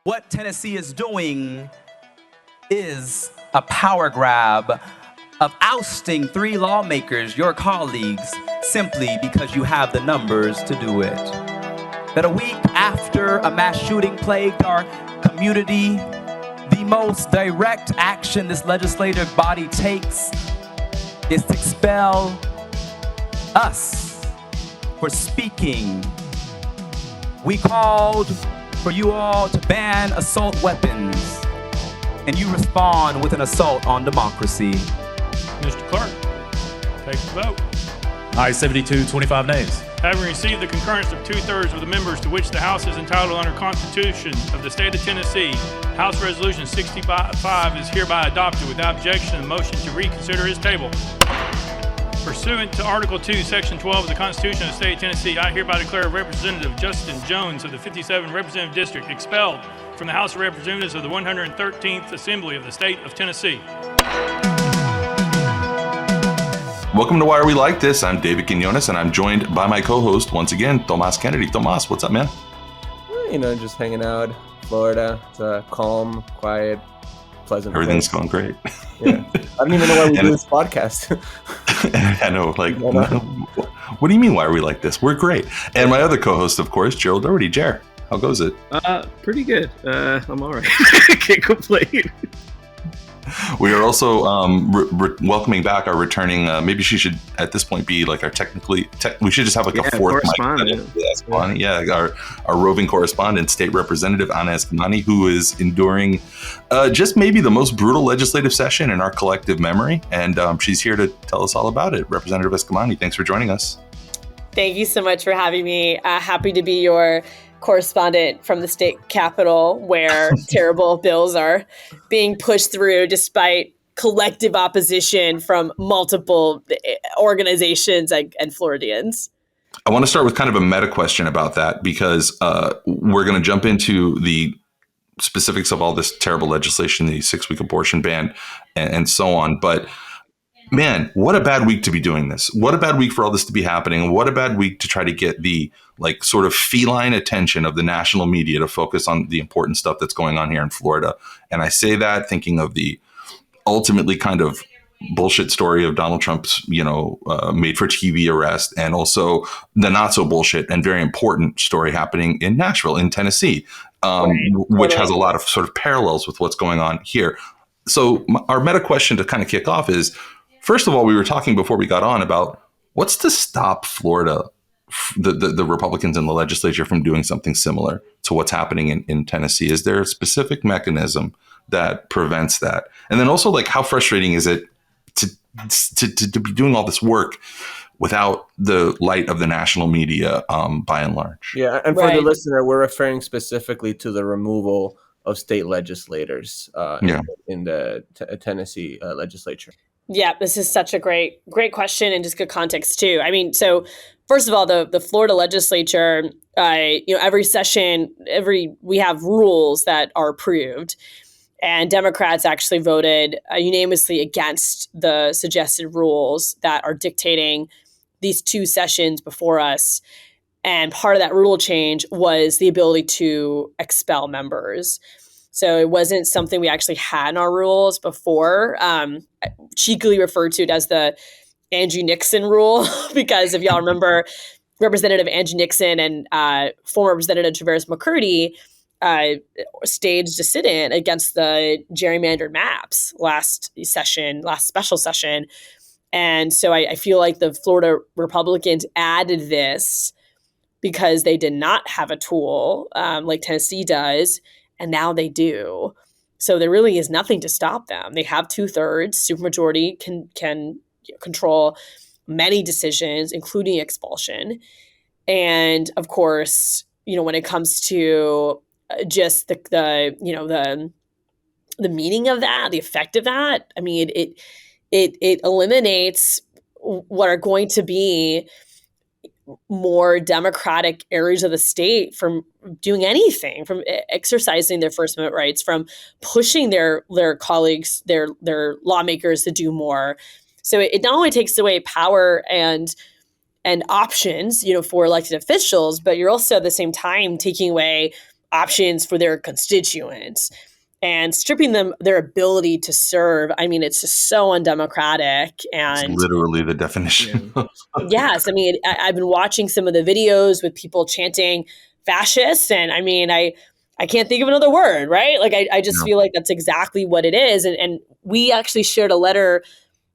What Tennessee is doing is a power grab of ousting 3 lawmakers, your colleagues, simply because you have the numbers to do it. That a week after a mass shooting plagued our community, the most direct action this legislative body takes is to expel us for speaking. We called for you all to ban assault weapons, and you respond with an assault on democracy. Mr. Clerk, take the vote. Aye, 72, 25 nays. Having received the concurrence of 2/3 of the members to which the House is entitled under Constitution of the State of Tennessee, House Resolution 65 is hereby adopted without objection and motion to reconsider is tabled. Pursuant to Article 2, Section 12 of the Constitution of the State of Tennessee, I hereby declare Representative Justin Jones of the 57th Representative District expelled from the House of Representatives of the 113th Assembly of the State of Tennessee. Welcome to Why Are We Like This? I'm David Quinones, and I'm joined by my co-host, once again, Tomas Kennedy. Tomas, what's up, man? Just hanging out. Florida. It's a calm, quiet, pleasant Everything's place. going great. Yeah. I don't even know why we do this podcast. I know, what do you mean, why are we like this? We're great. And my other co-host, of course, Gerald Doherty. Jer, how goes it? Pretty good. I'm all right. Can't complain. We are also welcoming back our returning, maybe she should at this point be like our we should just have like a fourth correspondent. Eskamani. Yeah, our roving correspondent, State Representative Anna Eskamani, who is enduring just maybe the most brutal legislative session in our collective memory. And she's here to tell us all about it. Representative Eskamani, thanks for joining us. Thank you so much for having me. Happy to be your correspondent from the state capitol, where terrible bills are being pushed through despite collective opposition from multiple organizations and Floridians. I want to start with kind of a meta question about that, because we're going to jump into the specifics of all this terrible legislation, the 6-week abortion ban and so on. But man, what a bad week to be doing this. What a bad week for all this to be happening. What a bad week to try to get the sort of feline attention of the national media to focus on the important stuff that's going on here in Florida. And I say that thinking of the ultimately kind of bullshit story of Donald Trump's, made for TV arrest, and also the not so bullshit and very important story happening in Nashville, in Tennessee, which has a lot of sort of parallels with what's going on here. So our meta question to kind of kick off is, first of all, we were talking before we got on about what's to stop Florida, the Republicans in the legislature, from doing something similar to what's happening in Tennessee. Is there a specific mechanism that prevents that? And then also, how frustrating is it to be doing all this work without the light of the national media, by and large? Yeah, and for the listener, we're referring specifically to the removal of state legislators in the Tennessee legislature. Yeah, this is such a great question, and just good context too. I mean, so first of all, the Florida legislature, every session, we have rules that are approved, and Democrats actually voted unanimously against the suggested rules that are dictating these 2 sessions before us. And part of that rule change was the ability to expel members. So it wasn't something we actually had in our rules before. Cheekily referred to it as the Andrew Nixon rule, because if y'all remember, Representative Andrew Nixon and former Representative Traverse McCurdy staged a sit-in against the gerrymandered maps last special session. And so I feel like the Florida Republicans added this because they did not have a tool like Tennessee does, and now they do. So there really is nothing to stop them. They have 2/3. Supermajority can control many decisions, including expulsion. And of course, when it comes to just the meaning of that, the effect of that, I mean, it eliminates what are going to be more democratic areas of the state from doing anything, from exercising their First Amendment rights, from pushing their colleagues, their lawmakers to do more. So it not only takes away power and options, for elected officials, but you're also at the same time taking away options for their constituents and stripping them their ability to serve. I mean, it's just so undemocratic. It's And literally the definition. yes, I mean, I've been watching some of the videos with people chanting fascists, and I mean, I can't think of another word, right? Like, I just feel like that's exactly what it is. And we actually shared a letter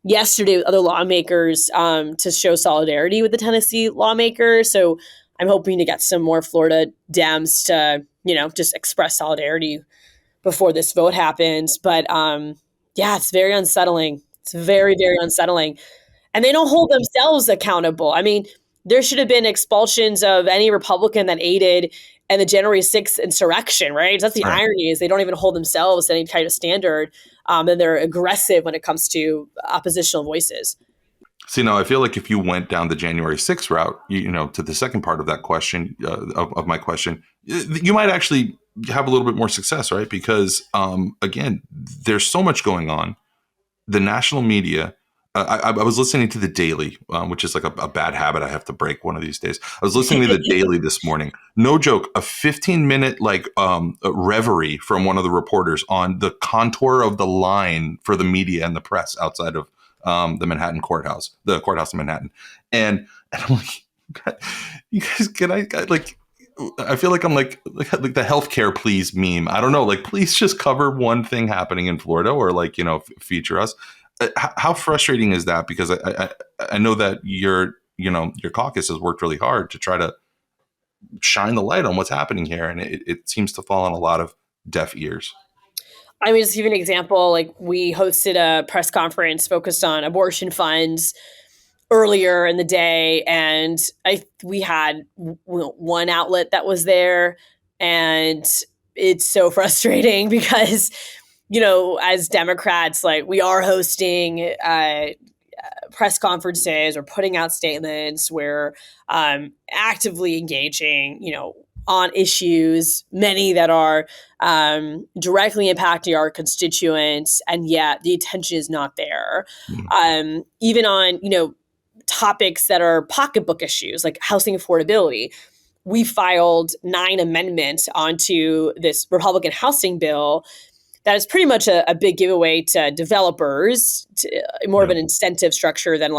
yesterday with other lawmakers to show solidarity with the Tennessee lawmakers. So I'm hoping to get some more Florida Dems to, just express solidarity before this vote happens. But it's very unsettling. It's very, very unsettling. And they don't hold themselves accountable. I mean, there should have been expulsions of any Republican that aided in the January 6th insurrection, right? That's the irony, is they don't even hold themselves to any kind of standard. And they're aggressive when it comes to oppositional voices. See, now I feel like if you went down the January 6th route, to the second part of that question, of my question, you might actually have a little bit more success, right? Because, again, there's so much going on. The national media, I was listening to The Daily, which is like a bad habit I have to break one of these days. I was listening to The Daily this morning. No joke, a 15-minute reverie from one of the reporters on the contour of the line for the media and the press outside of the Manhattan courthouse, the courthouse in Manhattan. And I'm like, you guys, I feel like I'm like the healthcare please meme. I don't know, please just cover one thing happening in Florida, or feature us. How frustrating is that? Because I know that your caucus has worked really hard to try to shine the light on what's happening here, and it seems to fall on a lot of deaf ears. I mean, just to give you an example, we hosted a press conference focused on abortion funds earlier in the day, and we had one outlet that was there, and it's so frustrating because, as Democrats, we are hosting press conferences or putting out statements, we're actively engaging, on issues, many that are directly impacting our constituents, and yet the attention is not there. Even on, topics that are pocketbook issues like housing affordability. We filed 9 amendments onto this Republican housing bill that is pretty much a big giveaway to developers, more of an incentive structure than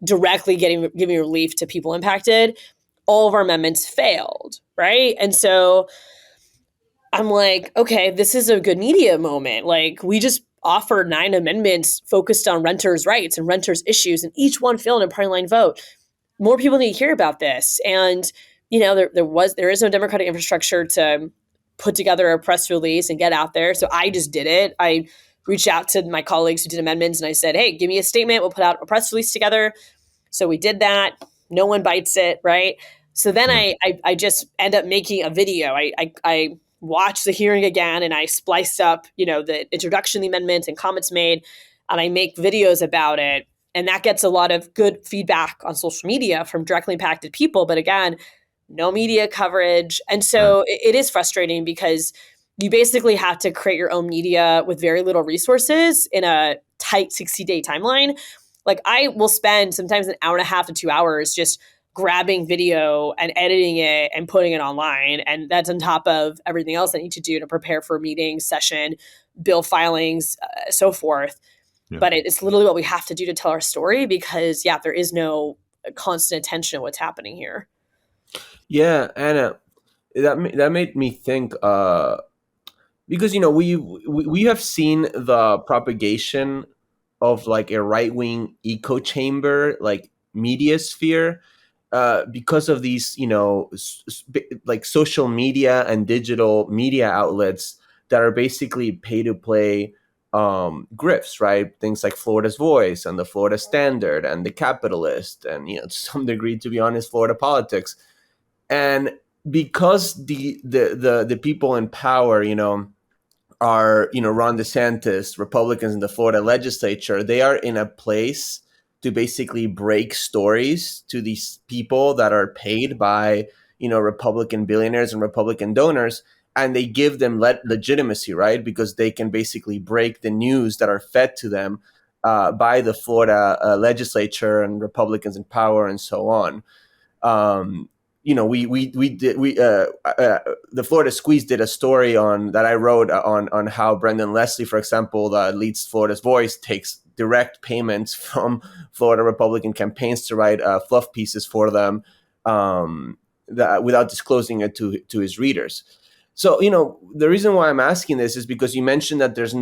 directly giving relief to people impacted. All of our amendments failed, right? And so I'm like, okay, this is a good media moment. We just offered 9 amendments focused on renters' rights and renters' issues, and each one failed in a party line vote. More people need to hear about this. And, there is no Democratic infrastructure to put together a press release and get out there. So I just did it. I reached out to my colleagues who did amendments, and I said, hey, give me a statement. We'll put out a press release together. So we did that. No one bites it, right? So then I just end up making a video. I watch the hearing again, and I splice up, the introduction of the amendments and comments made, and I make videos about it. And that gets a lot of good feedback on social media from directly impacted people. But again, no media coverage. And so it is frustrating because you basically have to create your own media with very little resources in a tight 60-day timeline. I will spend sometimes an hour and a half to 2 hours just grabbing video and editing it and putting it online. And that's on top of everything else I need to do to prepare for meetings, session, bill filings, so forth. Yeah. But it's literally what we have to do to tell our story because, there is no constant attention to what's happening here. Yeah, Anna, that made me think because, we have seen the propagation of a right-wing echo chamber, media sphere, because of these, social media and digital media outlets that are basically pay-to-play grifts, right? Things like Florida's Voice and the Florida Standard and the Capitalist and, to some degree, to be honest, Florida Politics. And because the people in power, are, Ron DeSantis, Republicans in the Florida legislature, they are in a place to basically break stories to these people that are paid by, Republican billionaires and Republican donors, and they give them legitimacy, right? Because they can basically break the news that are fed to them by the Florida legislature and Republicans in power and so on. the Florida Squeeze did a story that I wrote on how Brendan Leslie, for example, that leads Florida's Voice, takes direct payments from Florida Republican campaigns to write fluff pieces for them, without disclosing it to his readers. So, the reason why I'm asking this is because you mentioned that there's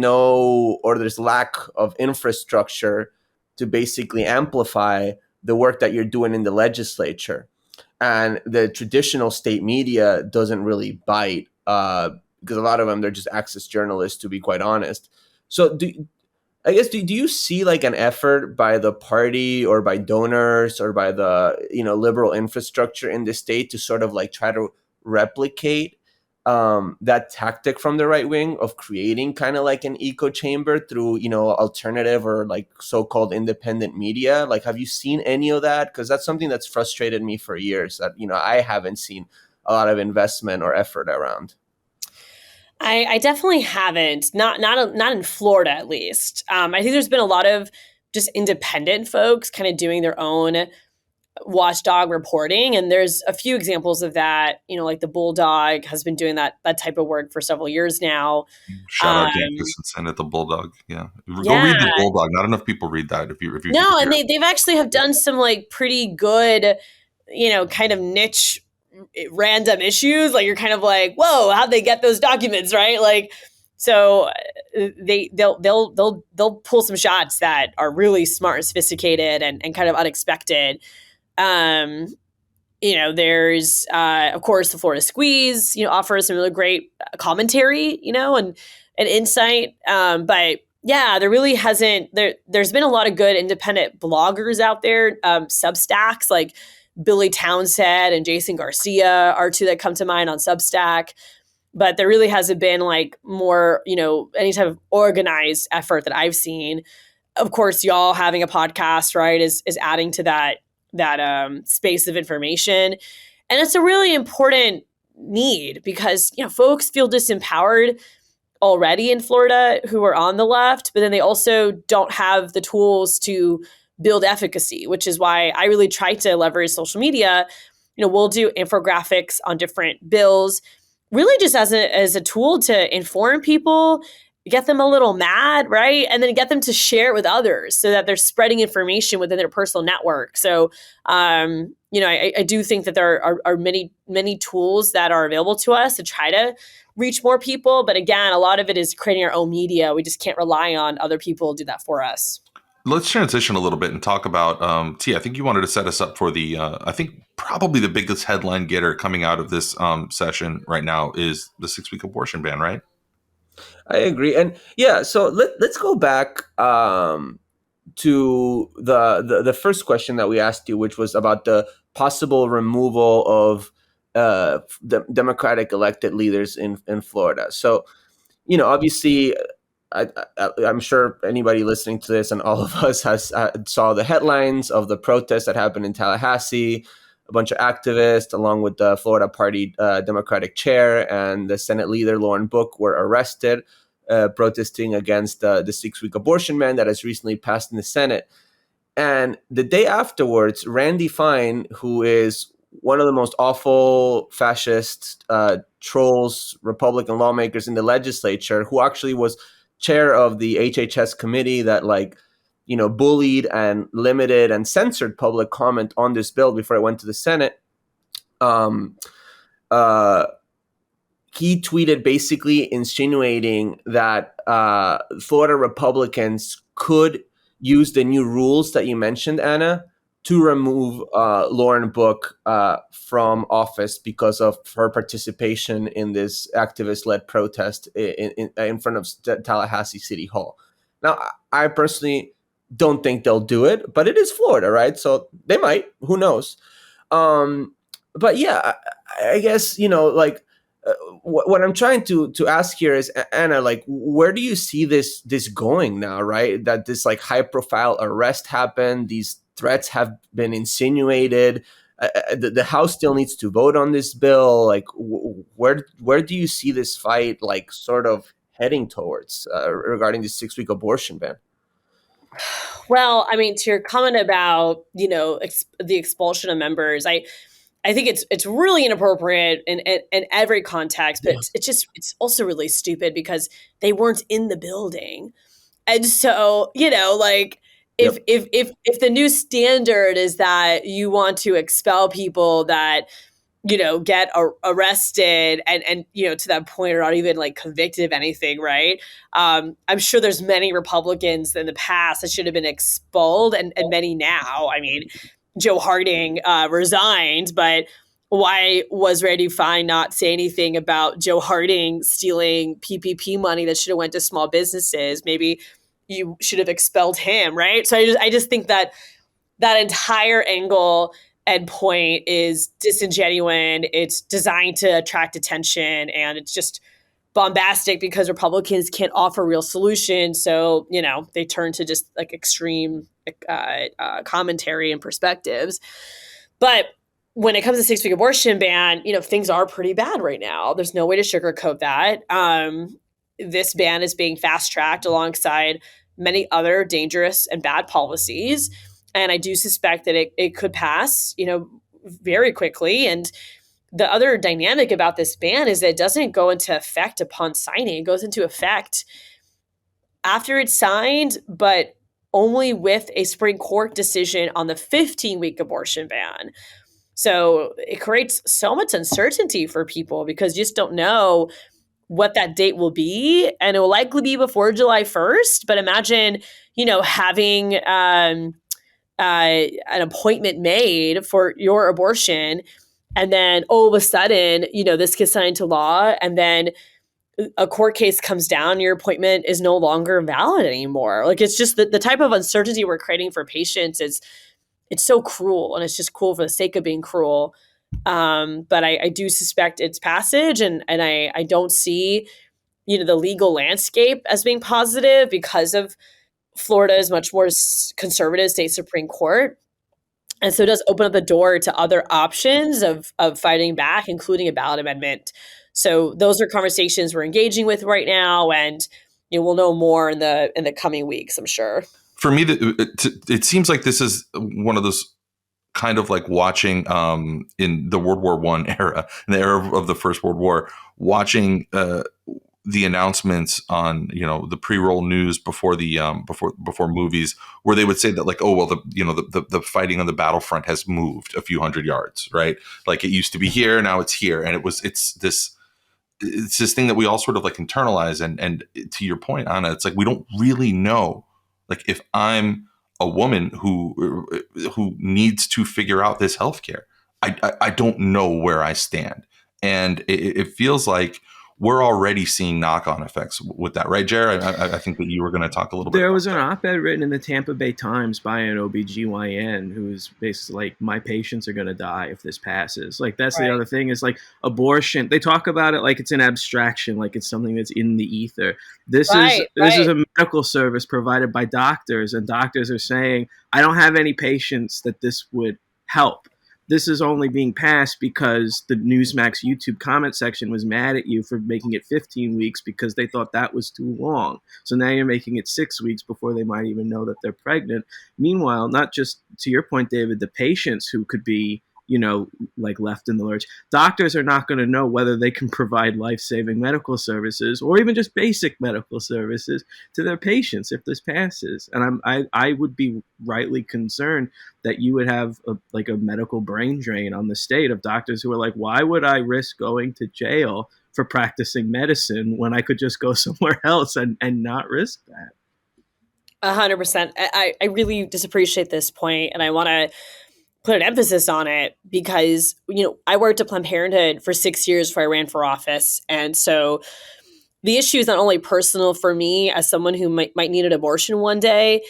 lack of infrastructure to basically amplify the work that you're doing in the legislature. And the traditional state media doesn't really bite, because a lot of them, they're just access journalists, to be quite honest. So do you see like an effort by the party or by donors or by the liberal infrastructure in the state to sort of like try to replicate that tactic from the right wing of creating kind of like an echo chamber through alternative or like so-called independent media? Like, have you seen any of that? Because that's something that's frustrated me for years, that I haven't seen a lot of investment or effort around. I definitely haven't. Not in Florida, at least. I think there's been a lot of just independent folks kind of doing their own watchdog reporting, and there's a few examples of that. Like the Bulldog has been doing that type of work for several years now. Shout out Dan Christensen at the Bulldog. Yeah, go Yeah. read the Bulldog. Not enough people read that. If you No, and they've actually have done some like pretty good, kind of niche random issues. Like you're kind of like, whoa, how'd they get those documents, right? Like, so they'll pull some shots that are really smart and sophisticated and kind of unexpected. There's of course the Florida Squeeze, offers some really great commentary, and insight. But yeah, there really hasn't. There's been a lot of good independent bloggers out there. Substacks like Billy Townsend and Jason Garcia are two that come to mind on Substack. But there really hasn't been like more, any type of organized effort that I've seen. Of course, y'all having a podcast, right, is adding to that space of information. And it's a really important need because, folks feel disempowered already in Florida who are on the left, but then they also don't have the tools to build efficacy, which is why I really try to leverage social media. We'll do infographics on different bills, really just as a tool to inform people, get them a little mad, right? And then get them to share it with others so that they're spreading information within their personal network. So, I do think that there are many, many tools that are available to us to try to reach more people. But again, a lot of it is creating our own media. We just can't rely on other people to do that for us. Let's transition a little bit and talk about, T, I think you wanted to set us up for I think probably the biggest headline getter coming out of this session right now is the 6-week abortion ban, right? I agree. And yeah, so let's go back to the first question that we asked you, which was about the possible removal of the Democratic elected leaders in Florida. So, obviously, I'm sure anybody listening to this and all of us saw the headlines of the protests that happened in Tallahassee. A bunch of activists, along with the Florida Party Democratic chair and the Senate leader Lauren Book, were arrested protesting against the 6-week abortion ban that has recently passed in the Senate. And the day afterwards, Randy Fine, who is one of the most awful fascist trolls, Republican lawmakers in the legislature, who actually was chair of the HHS committee that bullied and limited and censored public comment on this bill before it went to the Senate. He tweeted basically insinuating that Florida Republicans could use the new rules that you mentioned, Anna, to remove Lauren Book from office because of her participation in this activist-led protest in front of Tallahassee City Hall. Now, I personally don't think they'll do it, but it is Florida, right? So they might. Who knows? But yeah, I guess, what I'm trying to ask here is, Anna, where do you see this going now, right? That this high-profile arrest happened, these threats have been insinuated. The House still needs to vote on this bill. Where do you see this fight sort of heading towards regarding the 6-week abortion ban? Well, I mean, to your comment about the expulsion of members, I think it's really inappropriate in every context, but it's also really stupid because they weren't in the building. And so, like if the new standard is that you want to expel people that get arrested and to that point are not even like convicted of anything, right? I'm sure there's many Republicans in the past that should have been expelled, and many now. I mean, Joe Harding resigned, but why was Randy Fine not say anything about Joe Harding stealing PPP money that should have went to small businesses? Maybe you should have expelled him, right? So I just think that entire angle and point is disingenuous. It's designed to attract attention, and it's just bombastic because Republicans can't offer real solutions. So, they turn to just like extreme commentary and perspectives. But when it comes to 6-week abortion ban, things are pretty bad right now. There's no way to sugarcoat that. This ban is being fast tracked alongside many other dangerous and bad policies. And I do suspect that it could pass, very quickly. And the other dynamic about this ban is that it doesn't go into effect upon signing. It goes into effect after it's signed, but only with a Supreme Court decision on the 15-week abortion ban. So it creates so much uncertainty for people because you just don't know what that date will be. And it will likely be before July 1st. But imagine, having an appointment made for your abortion, and then all of a sudden, this gets signed into law, and then a court case comes down, your appointment is no longer valid anymore. Like, it's just the type of uncertainty we're creating for patients it's so cruel, and it's just cruel for the sake of being cruel. But I do suspect its passage, and I don't see, the legal landscape as being positive because of Florida's much more conservative state Supreme Court. And so it does open up the door to other options of fighting back, including a ballot amendment. So those are conversations we're engaging with right now, and we'll know more in the coming weeks, I'm sure. For me, it seems like this is one of those kind of like watching in the World War I era, in the era of the First World War, watching the announcements on the pre-roll news before the before movies, where they would say that like, oh well, the fighting on the battlefront has moved a few hundred yards, right? Like it used to be here, now it's here, and it's this thing that we all sort of like internalize. And to your point, Anna, it's like we don't really know. Like if I'm a woman who needs to figure out this healthcare, I don't know where I stand, and it feels like we're already seeing knock-on effects with that, right, Jared? I think that you were going to talk a little bit. There was an op-ed written in the Tampa Bay Times by an OBGYN who's basically like, my patients are going to die if this passes. Like, that's the other thing is like abortion. They talk about it like it's an abstraction, like it's something that's in the ether. This is a medical service provided by doctors, and doctors are saying, I don't have any patients that this would help. This is only being passed because the Newsmax YouTube comment section was mad at you for making it 15 weeks because they thought that was too long. So now you're making it 6 weeks before they might even know that they're pregnant. Meanwhile, not just to your point, David, the patients who could be, like left in the lurch. Doctors are not going to know whether they can provide life-saving medical services or even just basic medical services to their patients if this passes. And I would be rightly concerned that you would have a medical brain drain on the state of doctors who are like, why would I risk going to jail for practicing medicine when I could just go somewhere else and not risk that? 100%. I really just appreciate this point, and I want to put an emphasis on it because, I worked at Planned Parenthood for 6 years before I ran for office. And so the issue is not only personal for me as someone who might need an abortion one day,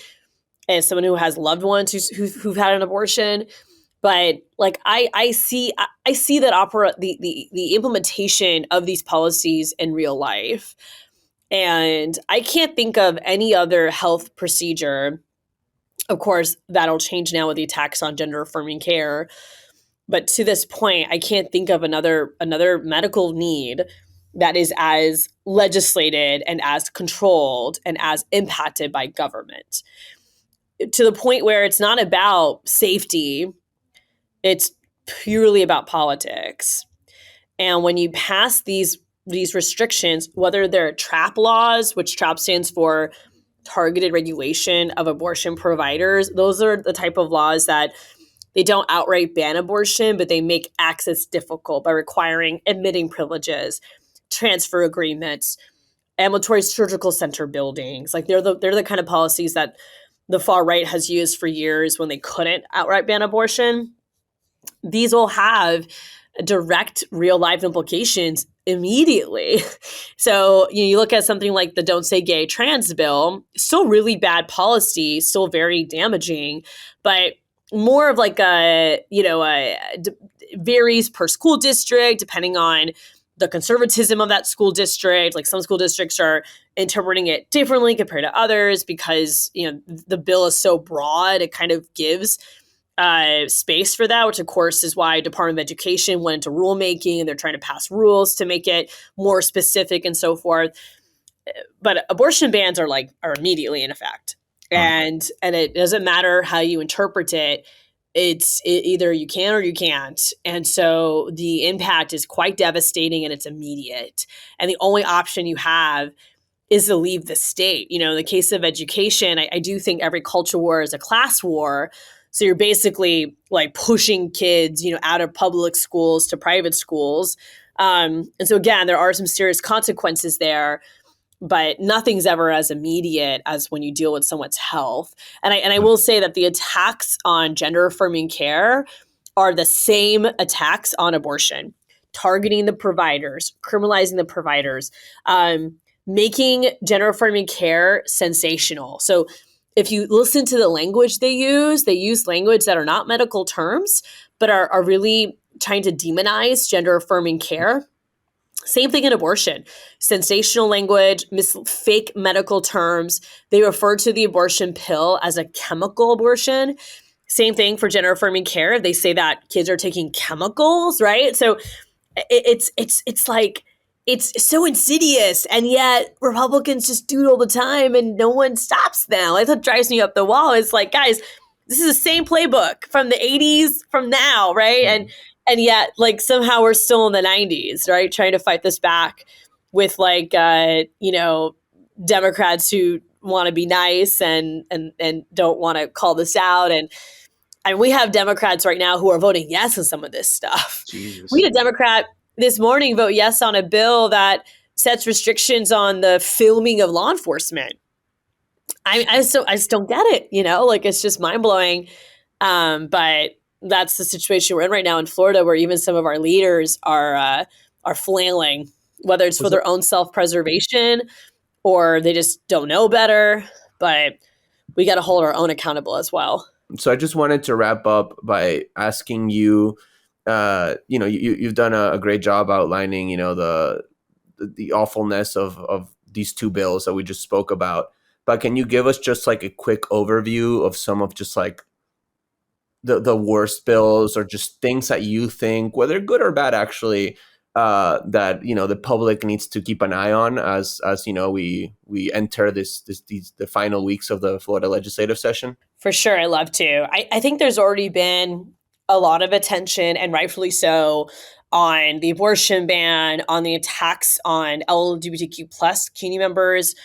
as someone who has loved ones who've had an abortion, but like I see that the implementation of these policies in real life. And I can't think of any other health procedure. Of course, that'll change now with the attacks on gender affirming care. But to this point, I can't think of another medical need that is as legislated and as controlled and as impacted by government. To the point where it's not about safety, it's purely about politics. And when you pass these restrictions, whether they're TRAP laws, which TRAP stands for targeted regulation of abortion providers, those are the type of laws that they don't outright ban abortion, but they make access difficult by requiring admitting privileges, transfer agreements, ambulatory surgical center buildings. Like they're the kind of policies that the far right has used for years when they couldn't outright ban abortion. These will have direct real life implications immediately. So you look at something like the Don't Say Gay trans bill, still really bad policy, still very damaging, but more of like varies per school district depending on the conservatism of that school district. Like some school districts are interpreting it differently compared to others because the bill is so broad, it kind of gives space for that, which of course is why Department of Education went into rulemaking and they're trying to pass rules to make it more specific and so forth. But abortion bans are immediately in effect. And it doesn't matter how you interpret it. It's either you can or you can't. And so the impact is quite devastating and it's immediate. And the only option you have is to leave the state. In the case of education, I do think every culture war is a class war. So you're basically like pushing kids, out of public schools to private schools. And so again, there are some serious consequences there, but nothing's ever as immediate as when you deal with someone's health. And I will say that the attacks on gender affirming care are the same attacks on abortion, targeting the providers, criminalizing the providers, making gender affirming care sensational. So if you listen to the language they use language that are not medical terms, but are really trying to demonize gender affirming care. Same thing in abortion. Sensational language, fake medical terms. They refer to the abortion pill as a chemical abortion. Same thing for gender affirming care. They say that kids are taking chemicals, right? So it's like, it's so insidious, and yet Republicans just do it all the time and no one stops them. That's what drives me up the wall. It's like, guys, this is the same playbook from the 80s from now, right? Mm-hmm. And yet, like, somehow we're still in the 90s, right? Trying to fight this back with Democrats who want to be nice and don't want to call this out. And we have Democrats right now who are voting yes on some of this stuff. Jesus. We had a Democrat this morning vote yes on a bill that sets restrictions on the filming of law enforcement. I just don't get it. It's just mind blowing. But that's the situation we're in right now in Florida, where even some of our leaders are flailing, whether it's for their own self-preservation or they just don't know better. But we got to hold our own accountable as well. So I just wanted to wrap up by asking you, you've done a great job outlining, the awfulness of these two bills that we just spoke about. But can you give us just like a quick overview of some of just like the worst bills, or just things that you think, whether good or bad, actually, that the public needs to keep an eye on as we enter the final weeks of the Florida legislative session? For sure, I love to. I think there's already been a lot of attention, and rightfully so, on the abortion ban, on the attacks on LGBTQ plus community members,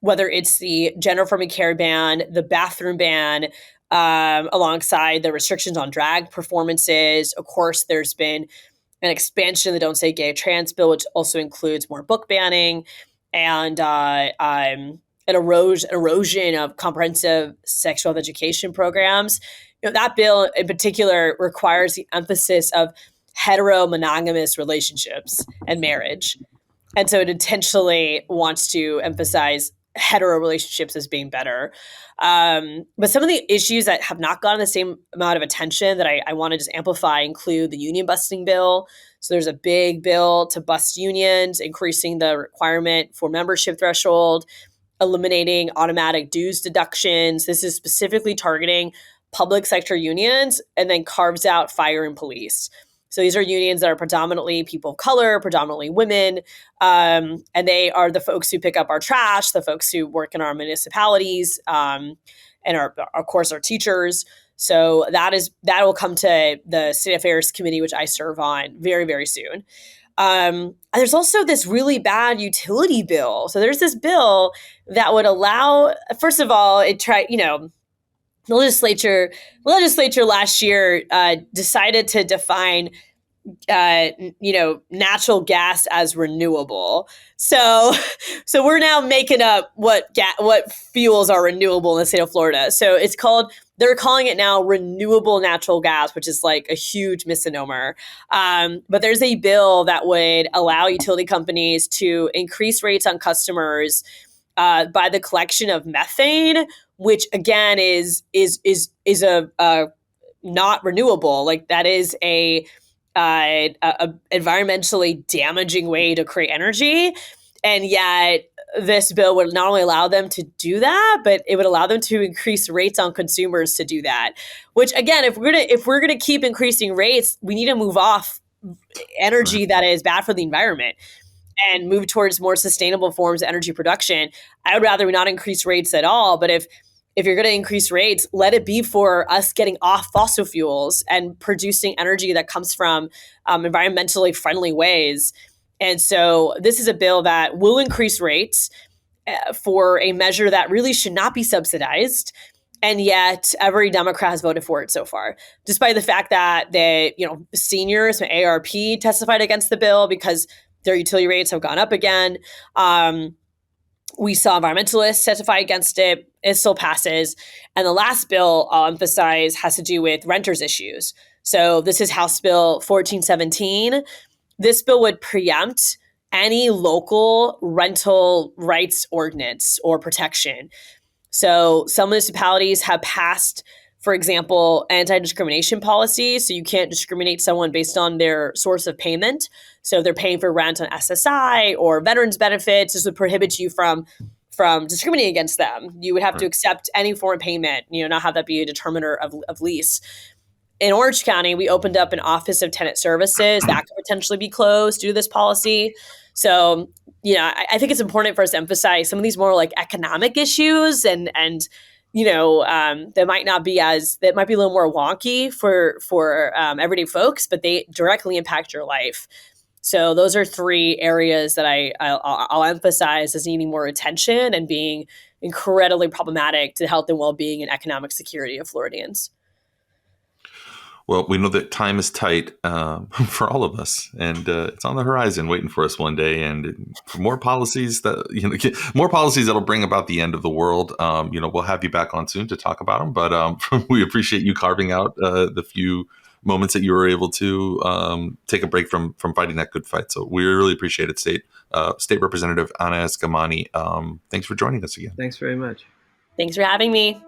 whether it's the gender affirming care ban, the bathroom ban, alongside the restrictions on drag performances. Of course, there's been an expansion of the Don't Say Gay trans bill, which also includes more book banning and an erosion of comprehensive sexual health education programs. That bill in particular requires the emphasis of hetero-monogamous relationships and marriage. And so it intentionally wants to emphasize hetero relationships as being better. But some of the issues that have not gotten the same amount of attention that I want to just amplify include the union busting bill. So there's a big bill to bust unions, increasing the requirement for membership threshold, eliminating automatic dues deductions. This is specifically targeting public sector unions, and then carves out fire and police. So these are unions that are predominantly people of color, predominantly women, and they are the folks who pick up our trash, the folks who work in our municipalities, and of course, our teachers. So that will come to the State Affairs Committee, which I serve on, very, very soon. And there's also this really bad utility bill. So there's this bill that would allow, first of all, the legislature last year decided to define natural gas as renewable. So we're now making up what fuels are renewable in the state of Florida. So they're calling it now renewable natural gas, which is like a huge misnomer. But there's a bill that would allow utility companies to increase rates on customers by the collection of methane, which again is a not renewable. Like that is a environmentally damaging way to create energy. And yet this bill would not only allow them to do that, but it would allow them to increase rates on consumers to do that. Which again, if we're gonna keep increasing rates, we need to move off energy that is bad for the environment and move towards more sustainable forms of energy production. I would rather we not increase rates at all, but if you're going to increase rates, let it be for us getting off fossil fuels and producing energy that comes from environmentally friendly ways. And so this is a bill that will increase rates for a measure that really should not be subsidized. And yet every Democrat has voted for it so far, despite the fact that seniors from AARP testified against the bill because their utility rates have gone up again. We saw environmentalists testify against it. It still passes. And the last bill I'll emphasize has to do with renters issues. So this is House Bill 1417. This bill would preempt any local rental rights ordinance or protection. So some municipalities have passed, for example, anti-discrimination policies. So you can't discriminate someone based on their source of payment. So if they're paying for rent on SSI or veterans benefits, this would prohibit you from discriminating against them. You would have to accept any form of payment, not have that be a determiner of lease. In Orange County, we opened up an Office of Tenant Services that could potentially be closed due to this policy. So, I think it's important for us to emphasize some of these more like economic issues and that might be a little more wonky for everyday folks, but they directly impact your life. So those are three areas that I'll emphasize as needing more attention and being incredibly problematic to the health and well-being and economic security of Floridians. Well, we know that time is tight for all of us, and it's on the horizon, waiting for us one day. And for more policies that'll bring about the end of the world. We'll have you back on soon to talk about them. But we appreciate you carving out the few moments that you were able to take a break from fighting that good fight. So we really appreciate it, State Representative Anna Eskamani. Thanks for joining us again. Thanks very much. Thanks for having me.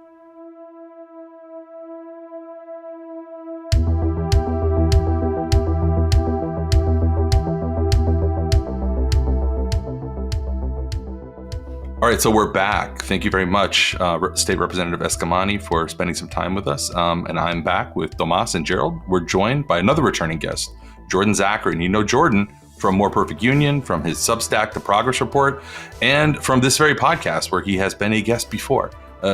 All right, so we're back. Thank you very much, State Representative Eskamani, for spending some time with us. And I'm back with Tomas and Gerald. We're joined by another returning guest, Jordan Zakarin. You know Jordan from More Perfect Union, from his Substack, The Progress Report, and from this very podcast where he has been a guest before.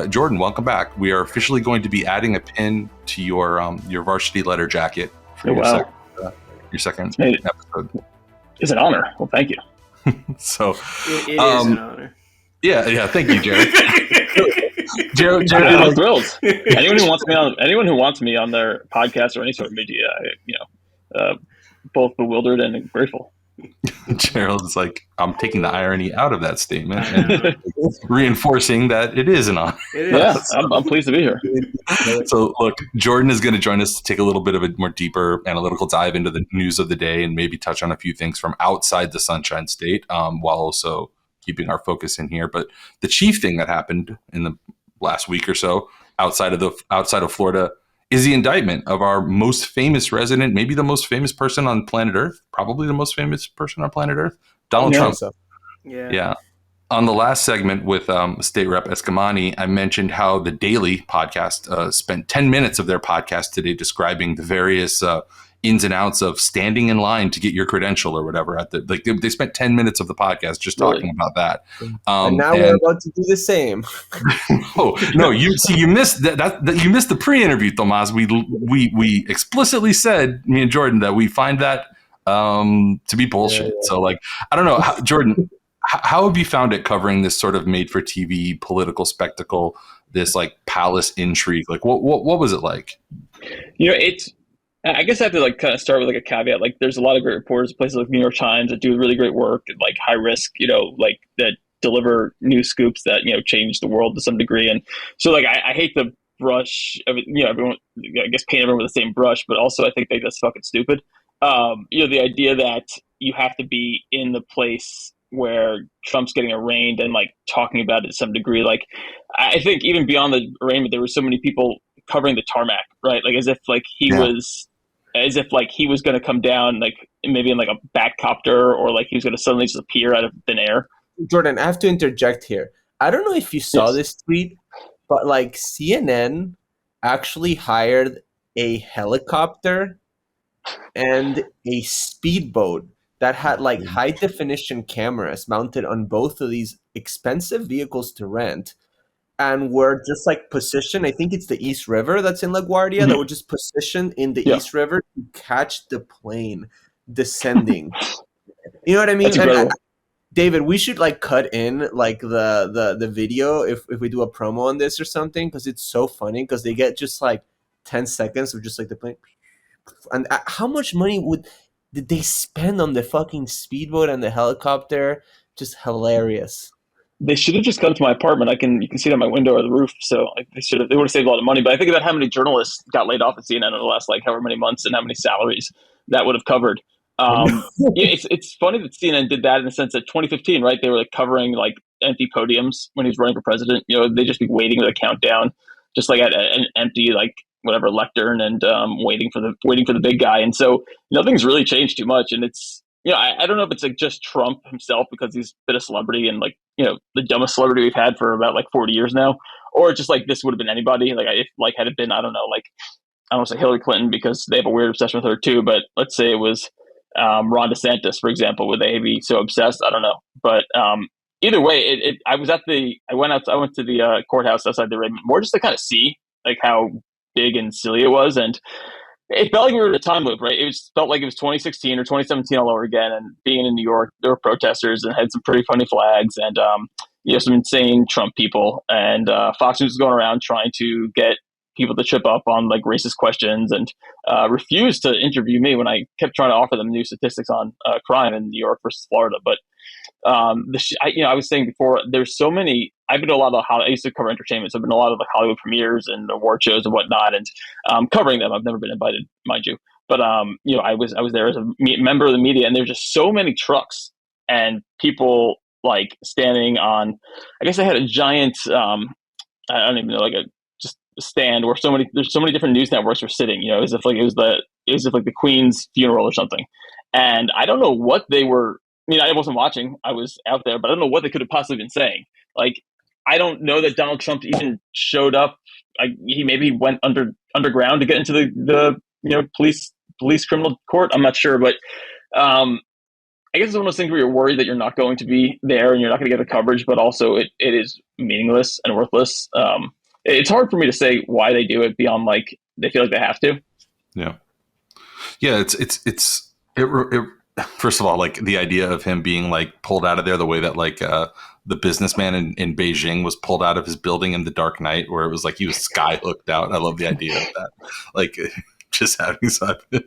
Jordan, welcome back. We are officially going to be adding a pin to your varsity letter jacket for your second episode. It's an honor. Well, thank you. So it is an honor. Yeah. Thank you, Jared. Jared, I'm thrilled. Anyone who wants me on their podcast or any sort of media, both bewildered and grateful. Gerald is like, I'm taking the irony out of that statement and reinforcing that it is an honor. Yeah, I'm pleased to be here. So, look, Jordan is going to join us to take a little bit of a more deeper analytical dive into the news of the day and maybe touch on a few things from outside the Sunshine State, while also keeping our focus in here. But the chief thing that happened in the last week or so outside of Florida is the indictment of our most famous resident, maybe the most famous person on planet Earth, probably the most famous person on planet Earth, Donald Trump. So. Yeah. On the last segment with State Rep Eskamani, I mentioned how the Daily podcast spent 10 minutes of their podcast today describing the various ins and outs of standing in line to get your credential or whatever. They spent 10 minutes of the podcast just talking about that. And now we're about to do the same. No, you missed that you missed the pre-interview, Tomas. We explicitly said, me and Jordan, that we find that to be bullshit. Yeah. So like, I don't know, Jordan, how have you found it covering this sort of made-for-TV political spectacle, this like palace intrigue? Like, what was it like? I guess I have to like kind of start with like a caveat. Like, there's a lot of great reporters, places like New York Times that do really great work, like high risk, like that deliver news scoops that change the world to some degree. And so like I hate the brush of it, everyone, I guess, paint everyone with the same brush, but also I think that's fucking stupid. The idea that you have to be in the place where Trump's getting arraigned and like talking about it to some degree. Like, I think even beyond the arraignment, there were so many people covering the tarmac, right? Like as if like he was going to come down, like maybe in like a back copter, or like he was going to suddenly just appear out of thin air. Jordan, I have to interject here. I don't know if you saw this tweet, but like CNN actually hired a helicopter and a speedboat that had like high definition cameras mounted on both of these expensive vehicles to rent, and were just like positioned. I think it's the East River that's in LaGuardia. Mm-hmm. That were just positioned in the East River to catch the plane descending. You know what I mean? David, we should like cut in like the video if we do a promo on this or something, because it's so funny, because they get just like 10 seconds of just like the plane. And how much money did they spend on the fucking speedboat and the helicopter? Just hilarious. They should have just come to my apartment. You can see it on my window or the roof. So like, they would have saved a lot of money. But I think about how many journalists got laid off at CNN in the last like however many months, and how many salaries that would have covered. It's funny that CNN did that in the sense that 2015, right? They were like covering like empty podiums when he was running for president. They'd just be waiting for the countdown, just like at an empty like whatever lectern, and waiting for the big guy. And so nothing's really changed too much. And it's I don't know if it's like just Trump himself because he's been a celebrity and like the dumbest celebrity we've had for about like 40 years now, or just like this would have been anybody. Like if like had it been, I don't know, like I don't want to say Hillary Clinton because they have a weird obsession with her too, but let's say it was Ron DeSantis, for example. Would they be so obsessed? I don't know. But either way, I went to the courthouse outside the arraignment more just to kind of see like how big and silly it was. And it felt like we were in a time loop, right? Felt like it was 2016 or 2017 all over again. And being in New York, there were protesters and had some pretty funny flags and some insane Trump people. And Fox News was going around trying to get people to chip up on like racist questions, and refused to interview me when I kept trying to offer them new statistics on crime in New York versus Florida. But I was saying before, there's so many. I've been to a lot of I used to cover entertainment, so I've been to a lot of the Hollywood premieres and award shows and whatnot, and covering them. I've never been invited, mind you, but I was there as a member of the media, and there's just so many trucks and people like standing on. I guess I had a giant. I don't even know, like a stand where there's so many different news networks were sitting, as if like it was like the Queen's funeral or something. And I don't know what they were. I wasn't watching. I was out there, but I don't know what they could have possibly been saying. Like, I don't know that Donald Trump even showed up. He maybe went underground to get into the police criminal court. I'm not sure, but I guess it's one of those things where you're worried that you're not going to be there and you're not going to get the coverage, but also it is meaningless and worthless. It's hard for me to say why they do it beyond like they feel like they have to. Yeah. It's first of all, like the idea of him being like pulled out of there the way that like the businessman in Beijing was pulled out of his building in The Dark Knight, where it was like he was sky hooked out. I love the idea of that. Like just having something.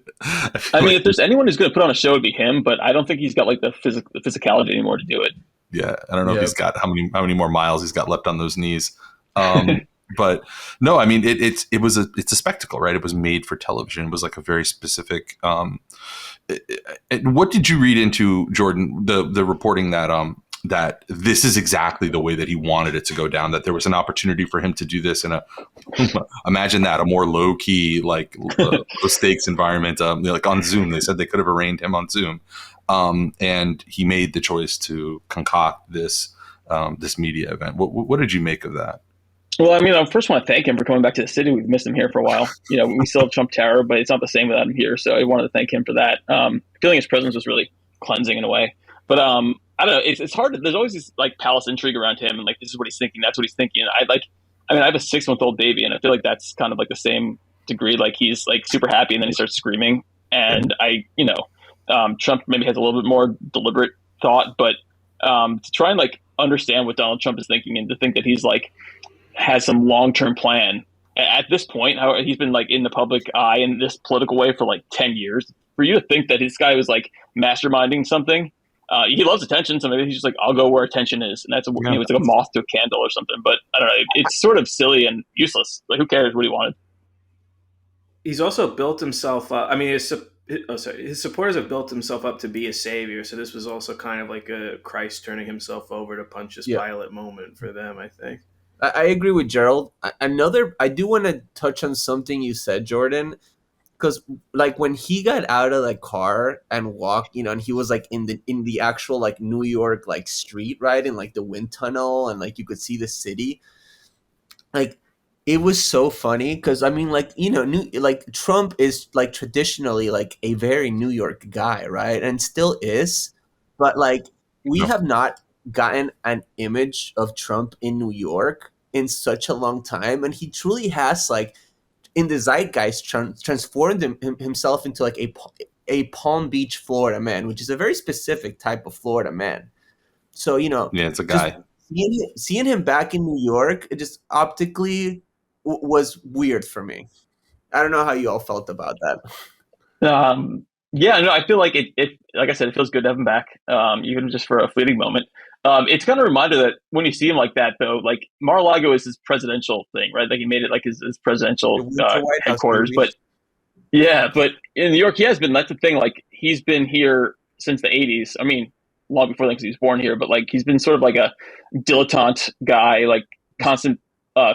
I mean, if there's anyone who's going to put on a show, it'd be him, but I don't think he's got like the physicality anymore to do it. Yeah. I don't know if he's got how many more miles he's got left on those knees. But no, I mean, it's a spectacle, right? It was made for television. It was like a very specific. What did you read into, Jordan, the reporting that this is exactly the way that he wanted it to go down? That there was an opportunity for him to do this in imagine that, a more low key, like low stakes environment, like on Zoom. They said they could have arraigned him on Zoom, and he made the choice to concoct this media event. What did you make of that? Well, I mean, I first want to thank him for coming back to the city. We've missed him here for a while. You know, we still have Trump Tower, but it's not the same without him here. So I wanted to thank him for that. Feeling his presence was really cleansing in a way. But I don't know. It's hard. There's always this like palace intrigue around him, and like this is what he's thinking. That's what he's thinking. And I mean, I have a 6-month-old baby, and I feel like that's kind of like the same degree. Like he's like super happy, and then he starts screaming. And Trump maybe has a little bit more deliberate thought, but to try and like understand what Donald Trump is thinking, and to think that he's like has some long-term plan at this point, how he's been like in the public eye in this political way for like 10 years, for you to think that this guy was like masterminding something. He loves attention, so maybe he's just like, I'll go where attention is, and that's it's like a moth to a candle or something. But I don't know, it's sort of silly and useless. Like, who cares what he wanted? He's also built himself up. I mean, his supporters have built himself up to be a savior. So this was also kind of like a Christ turning himself over to Pontius Pilate moment for them, I think. I agree with Gerald. I do want to touch on something you said, Jordan, because like when he got out of the car and walked, and he was like in the actual like New York like street, right, in like the wind tunnel, and like you could see the city. Like it was so funny because I mean, like like Trump is like traditionally like a very New York guy, right, and still is, but like we have not gotten an image of Trump in New York in such a long time, and he truly has like in the zeitgeist transformed himself into like a Palm Beach, Florida man, which is a very specific type of Florida man. So it's a guy. Seeing him back in New York, it just optically was weird for me. I don't know how you all felt about that. Yeah, no, I feel like it like I said, it feels good to have him back, even just for a fleeting moment. It's kind of a reminder that when you see him like that, though, like Mar-a-Lago is his presidential thing, right? Like he made it like his presidential headquarters. But in New York, he has been. That's the thing. Like he's been here since the 80s. I mean, long before that because he was born here. But like he's been sort of like a dilettante guy, like constant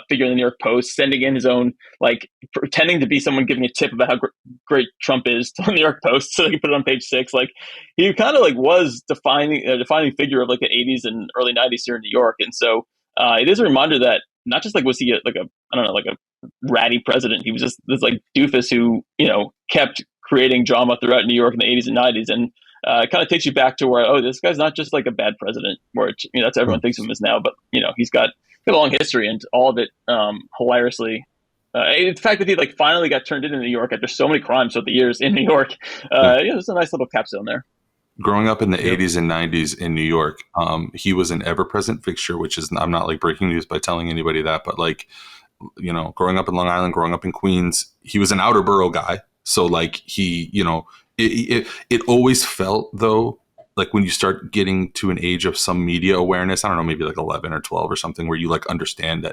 figure in the New York Post, sending in his own, like pretending to be someone giving a tip about how great Trump is to the New York Post so they can put it on page 6. Like he kind of like was defining figure of like the 80s and early 90s here in New York. And so it is a reminder that not just like was he like a ratty president. He was just this like doofus who, kept creating drama throughout New York in the 80s and 90s. And it kind of takes you back to where, this guy's not just like a bad president, where that's everyone thinks of him as now, but he's got a long history, and all of it hilariously. The fact that he like finally got turned into New York after so many crimes throughout the years in New York, there's a nice little capstone there. Growing up in the 80s and 90s in New York, he was an ever-present fixture, which is, I'm not like breaking news by telling anybody that, but like, growing up in Long Island, growing up in Queens, he was an outer borough guy. So like he, it always felt though, like when you start getting to an age of some media awareness, I don't know, maybe like 11 or 12 or something, where you like understand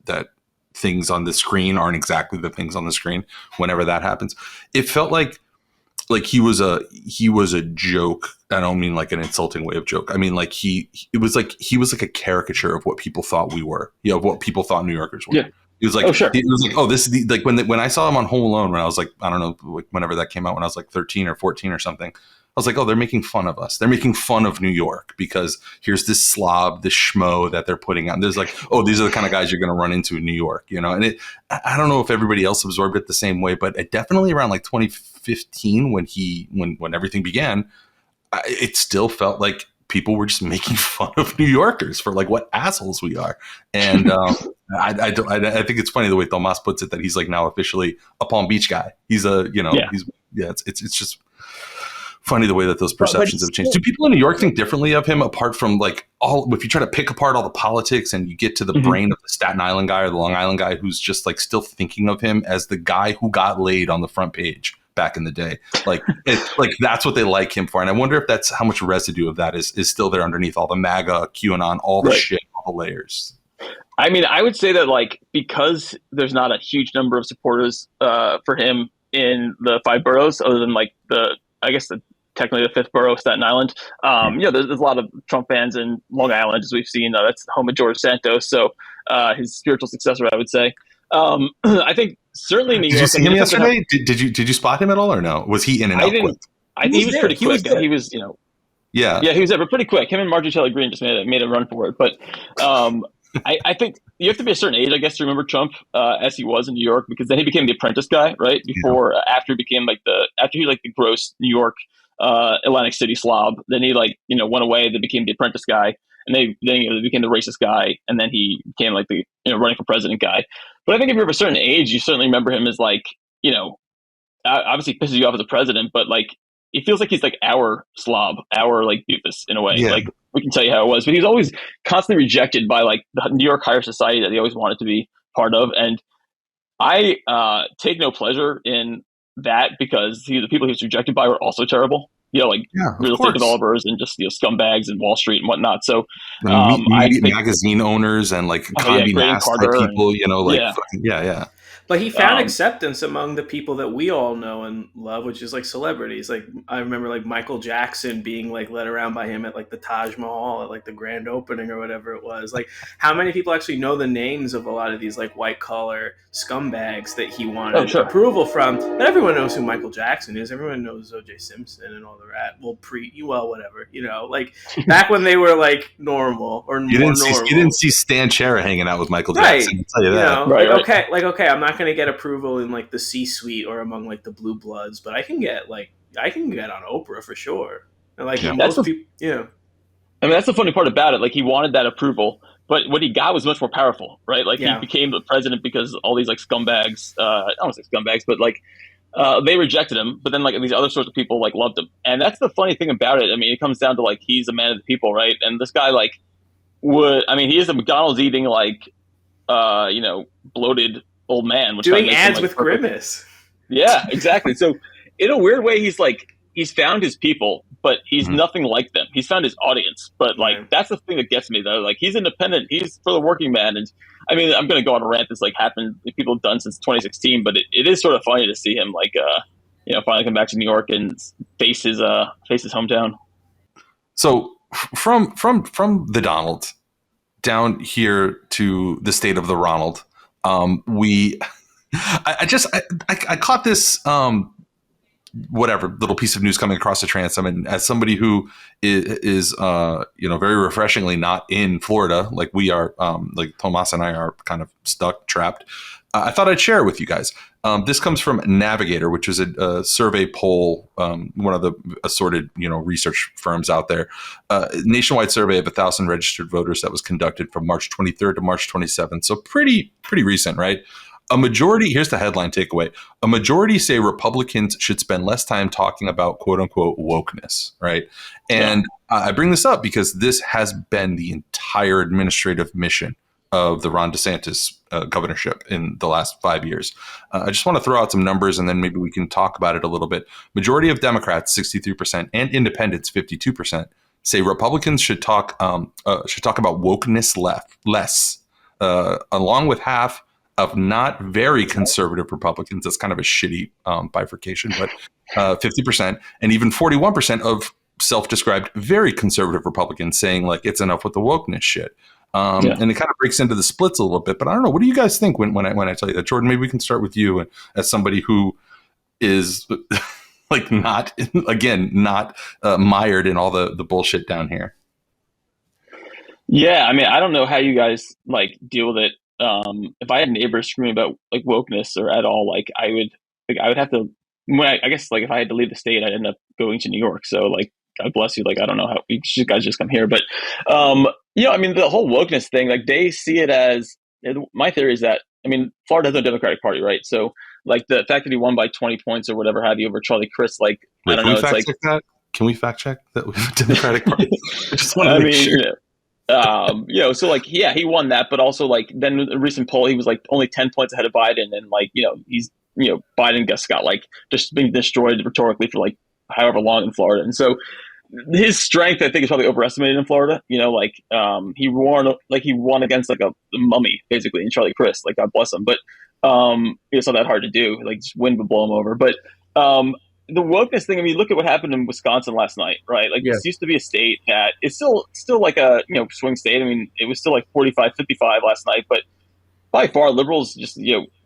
that things on the screen aren't exactly the things on the screen. Whenever that happens, it felt like he was a joke. I don't mean like an insulting way of joke. I mean like he was like a caricature of what people thought we were, of what people thought New Yorkers were. Yeah. He was like, It was like, this is like when I saw him on Home Alone when I was like, I don't know, like whenever that came out, when I was like 13 or 14 or something. I was like, they're making fun of us. They're making fun of New York because here's this slob, this schmo that they're putting out. There's like, these are the kind of guys you're going to run into in New York, And I don't know if everybody else absorbed it the same way, but it definitely around like 2015 when everything began, it still felt like people were just making fun of New Yorkers for like what assholes we are. And I think it's funny the way Tomas puts it, that he's like now officially a Palm Beach guy. He's it's just funny the way that those perceptions have changed. Do people in New York think differently of him, apart from like if you try to pick apart all the politics and you get to the brain of the Staten Island guy or the Long Island guy who's just like still thinking of him as the guy who got laid on the front page back in the day? Like it's like that's what they like him for. And I wonder if that's how much residue of that is still there underneath all the MAGA, QAnon, all the shit, all the layers. I mean, I would say that like because there's not a huge number of supporters for him in the 5 boroughs, other than like technically the 5th borough, Staten Island. There's a lot of Trump fans in Long Island, as we've seen. That's home of George Santos, so his spiritual successor, I would say. I think certainly in New York. Did you see him yesterday? Did you spot him at all, or no? Was he in and out quick? I think he was pretty quick. He was, Yeah, he was there, but pretty quick. Him and Marjorie Taylor Greene just made a run for it. But I think you have to be a certain age, I guess, to remember Trump as he was in New York, because then he became the apprentice guy, right? Before, after he became after he the gross New York, Atlantic City slob. Then he went away. Then became the apprentice guy, and then he became the racist guy, and then he became the running for president guy. But I think if you're of a certain age, you certainly remember him as obviously pisses you off as a president, but it feels like he's our slob, our doofus in a way. Yeah. We can tell you how it was, but he's always constantly rejected by the New York higher society that he always wanted to be part of. And I take no pleasure in that, because the people he was rejected by were also terrible. Real estate developers and just scumbags and Wall Street and whatnot. So media magazine owners and Condé Nast type people, yeah. But he found acceptance among the people that we all know and love, which is celebrities. I remember Michael Jackson being led around by him at the Taj Mahal at the grand opening or whatever it was. How many people actually know the names of a lot of these white collar scumbags that he wanted approval from? And everyone knows who Michael Jackson is. Everyone knows O.J. Simpson and all the rat. Whatever. Back when they were normal or more normal. You didn't see Stan Chera hanging out with Michael Jackson. I'll tell you that. Okay, I'm not going to get approval in the C-suite or among the blue bloods, but I can get on Oprah for sure. And most people, yeah. I mean, that's the funny part about it. He wanted that approval, but what he got was much more powerful, right? He became the president because all these scumbags, I don't want to say scumbags, but they rejected him. But then these other sorts of people loved him, and that's the funny thing about it. I mean, it comes down to he's a man of the people, right? And this guy he is a McDonald's eating bloated old man, which doing ads with Grimace. Yeah, exactly. So in a weird way, he's found his people, but he's nothing like them. He's found his audience, but that's the thing that gets me though. He's independent. He's for the working man. And I mean, I'm going to go on a rant that's happened, people have done since 2016, but it is sort of funny to see him finally come back to New York and face his hometown. So from the Donald down here to the state of the Ronald, I caught this whatever little piece of news coming across the transom, and as somebody who is very refreshingly not in Florida like we are, Tomas and I are kind of stuck, trapped, I thought I'd share it with you guys. This comes from Navigator, which is a survey poll, one of the assorted research firms out there. Nationwide survey of 1,000 registered voters that was conducted from March 23rd to March 27th. So pretty recent, right? A majority, here's the headline takeaway. A majority say Republicans should spend less time talking about quote unquote wokeness, right? And I bring this up because this has been the entire administrative mission of the Ron DeSantis governorship in the last 5 years. I just want to throw out some numbers and then maybe we can talk about it a little bit. Majority of Democrats, 63%, and independents, 52%, say Republicans should talk about wokeness less, along with half of not very conservative Republicans. That's kind of a shitty bifurcation, but 50%, and even 41% of self-described very conservative Republicans saying it's enough with the wokeness shit. And it kind of breaks into the splits a little bit, but I don't know. What do you guys think when I tell you that? Jordan, maybe we can start with you, and as somebody who is not mired in all the bullshit down here. Yeah, I mean, I don't know how you guys deal with it. If I had neighbors screaming about wokeness or at all, I would have to. I guess if I had to leave the state, I'd end up going to New York. So God bless you. I don't know how you guys just come here, but I mean, the whole wokeness thing, they see it as, my theory is that, I mean, Florida has no Democratic Party, right? So the fact that he won by 20 points or whatever have you over Charlie Crist, I don't know. It's that? Can we fact check that we have a Democratic Party? I just want to make sure. So he won that, but also then in a recent poll, he was only 10 points ahead of Biden. And he's, Biden just got just being destroyed rhetorically for however long in Florida. And so his strength, I think, is probably overestimated in Florida. He won against a mummy basically in Charlie Crist. God bless him, but it's not that hard to do. Just wind would blow him over. But the wokeness thing. I mean, look at what happened in Wisconsin last night, right? This used to be a state that is still a swing state. I mean, it was still 45-55 last night, but by far liberals just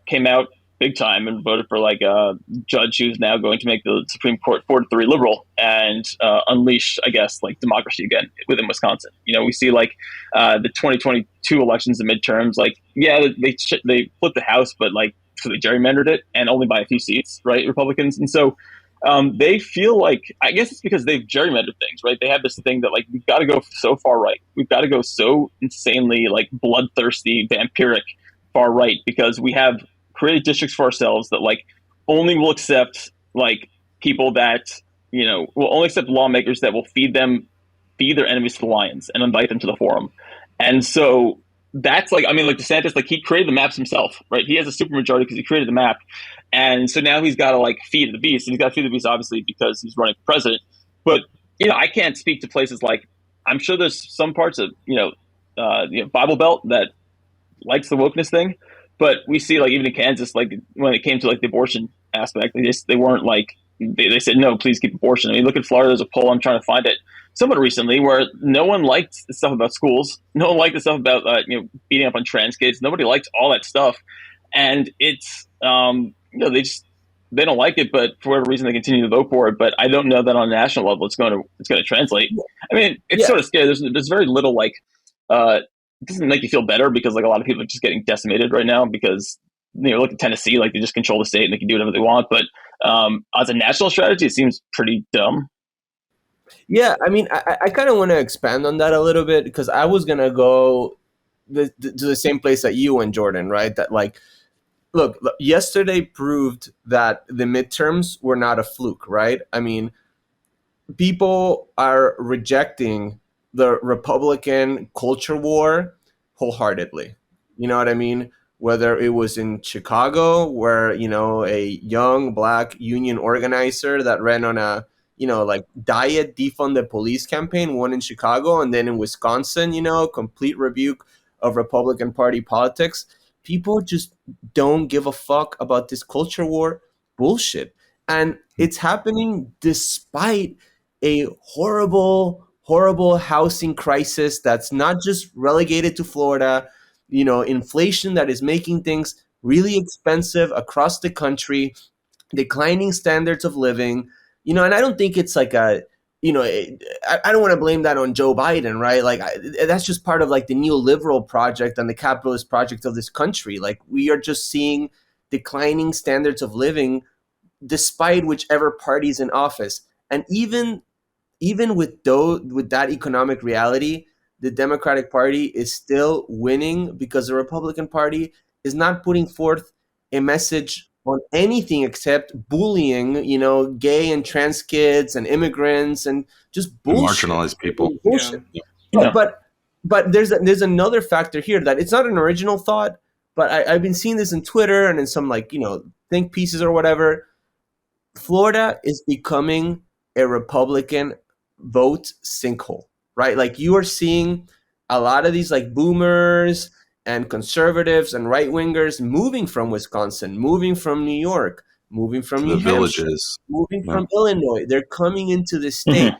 came out big time and voted for like a judge who's now going to make the Supreme Court 4-3 liberal and unleash, I guess, like democracy again within Wisconsin. We see like the 2022 elections, the midterms, like, yeah, they flipped the House, but like, so they gerrymandered it and only by a few seats, right? Republicans. And so they feel like, I guess it's because they've gerrymandered things, right? They have this thing that like, we've got to go so far right. We've got to go so insanely like bloodthirsty, vampiric far right, because we have created districts for ourselves that like only will accept like people that, will only accept lawmakers that will feed their enemies to the lions and invite them to the forum. And so that's like, I mean, like DeSantis, like he created the maps himself, right? He has a supermajority because he created the map. And so now he's got to like feed the beast. And he's got to feed the beast, obviously, because he's running for president. But, I can't speak to places like, I'm sure there's some parts of, Bible Belt that likes the wokeness thing. But we see like even in Kansas, like when it came to like the abortion aspect, they weren't like, they said, no, please keep abortion. I mean, look at Florida. There's a poll, I'm trying to find it, somewhat recently, where no one liked the stuff about schools. No one liked the stuff about, beating up on trans kids. Nobody liked all that stuff. And it's, they don't like it, but for whatever reason, they continue to vote for it. But I don't know that on a national level, it's going to translate. I mean, it's sort of scary. There's very little like, it doesn't make you feel better because like a lot of people are just getting decimated right now because look at Tennessee, like they just control the state and they can do whatever they want. But as a national strategy, it seems pretty dumb. Yeah, I mean, I kind of want to expand on that a little bit because I was gonna go to the same place that you went, Jordan, right? That like, look, yesterday proved that the midterms were not a fluke, right? I mean, people are rejecting the Republican culture war wholeheartedly. You know what I mean? Whether it was in Chicago, where, a young black union organizer that ran on a, like diet defund the police campaign won in Chicago, and then in Wisconsin, complete rebuke of Republican Party politics. People just don't give a fuck about this culture war bullshit. And it's happening despite a horrible housing crisis that's not just relegated to Florida, inflation that is making things really expensive across the country, declining standards of living, and I don't think it's like I don't want to blame that on Joe Biden, right? Like that's just part of like the neoliberal project and the capitalist project of this country. Like we are just seeing declining standards of living despite whichever party's in office. And even with that economic reality, the Democratic Party is still winning because the Republican Party is not putting forth a message on anything except bullying, gay and trans kids and immigrants and just bullshit. Marginalized people. Bullshit. Yeah. But there's another factor here that it's not an original thought, but I've been seeing this in Twitter and in some like, think pieces or whatever. Florida is becoming a Republican vote sinkhole, right? Like you are seeing a lot of these like boomers and conservatives and right-wingers moving from Wisconsin, moving from New York, moving from New Hampshire, villages, moving from Illinois. They're coming into the state.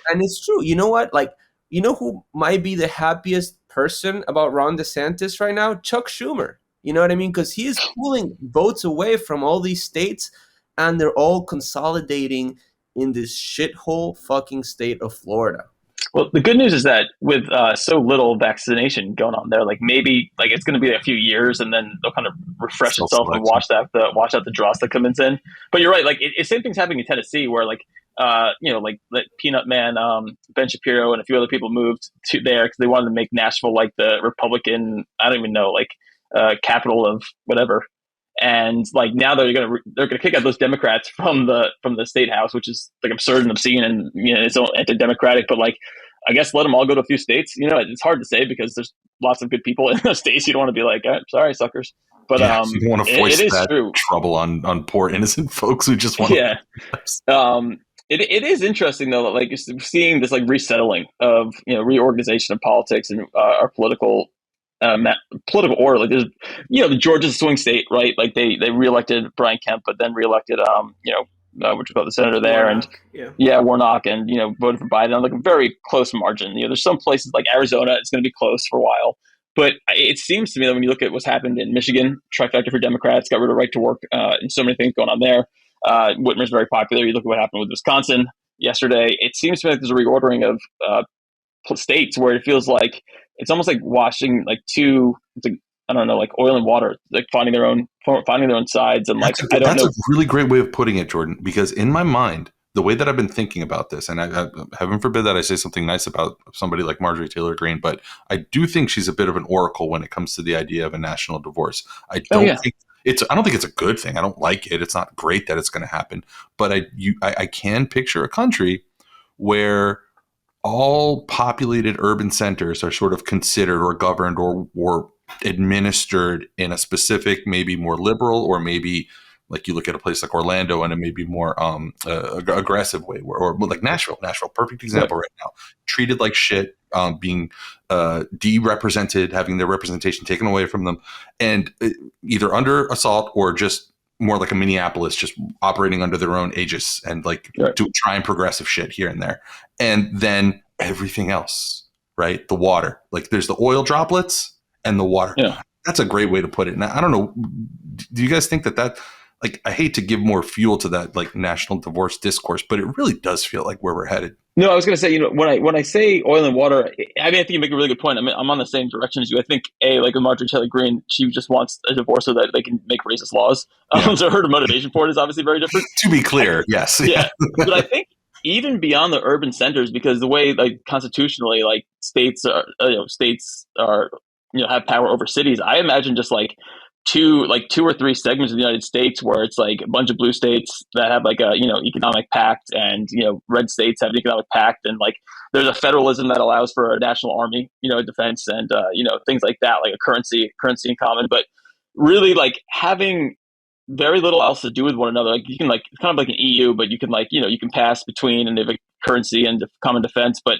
And it's true. You know what? Like, who might be the happiest person about Ron DeSantis right now? Chuck Schumer. You know what I mean? Because he is pulling votes away from all these states and they're all consolidating in this shithole fucking state of Florida. Well, the good news is that with so little vaccination going on there, like maybe like it's going to be a few years, and then they'll kind of refresh itself and wash out the dross that comes in. But you're right, like same thing's happening in Tennessee, where like like Peanut Man, Ben Shapiro, and a few other people moved to there because they wanted to make Nashville like the Republican, I don't even know, like capital of whatever. And like now they're gonna kick out those Democrats from the state house, which is like absurd and obscene, and it's all anti-democratic. But like, I guess let them all go to a few states. It's hard to say because there's lots of good people in those states. You don't want to be like, sorry, suckers. But you don't want to force that true. trouble on poor innocent folks who just want. Yeah. It is interesting though, that like seeing this like resettling of reorganization of politics and our political order. Like there's the Georgia's a swing state, right? Like they reelected Brian Kemp, but then reelected what you call the senator there, Warnock. And Warnock, and voted for Biden on like a very close margin. There's some places like Arizona, it's going to be close for a while, But it seems to me that when you look at what's happened in Michigan, trifecta for Democrats, got rid of right to work, and so many things going on there. Whitmer's very popular. You look at what happened with Wisconsin yesterday. It seems to me like there's a reordering of states where it feels like it's almost like washing like two, I don't know, like oil and water, like finding their own sides. And like, I don't know. That's a really great way of putting it, Jordan, because in my mind, the way that I've been thinking about this, and I heaven forbid that I say something nice about somebody like Marjorie Taylor Greene, but I do think she's a bit of an oracle when it comes to the idea of a national divorce. I don't think it's a good thing. I don't like it. It's not great that it's going to happen, but I can picture a country where all populated urban centers are sort of considered or governed or administered in a specific, maybe more liberal, or maybe like you look at a place like Orlando and it may be more aggressive way, or like Nashville, perfect example right now, treated like shit, being de-represented, having their representation taken away from them, and either under assault or just more like a Minneapolis, just operating under their own aegis and like trying progressive shit here and there. And then everything else, right? The water, like there's the oil droplets and the water. Yeah. That's a great way to put it. Now, I don't know. Do you guys think that like, I hate to give more fuel to that like national divorce discourse, but it really does feel like where we're headed. No, I was going to say, when I say oil and water, I think you make a really good point. I mean, I'm on the same direction as you. I think like with Marjorie Taylor Greene, she just wants a divorce so that they can make racist laws. So her motivation for it is obviously very different. To be clear, yes. Yeah. But I think even beyond the urban centers, because the way like constitutionally, like states are have power over cities. I imagine just like two or three segments of the United States where it's like a bunch of blue states that have like a economic pact, and red states have an economic pact, and like there's a federalism that allows for a national army, defense, and things like that, like a currency in common, but really like having very little else to do with one another. Like you can like, it's kind of like an EU, but you can like you can pass between and they have a currency and common defense, but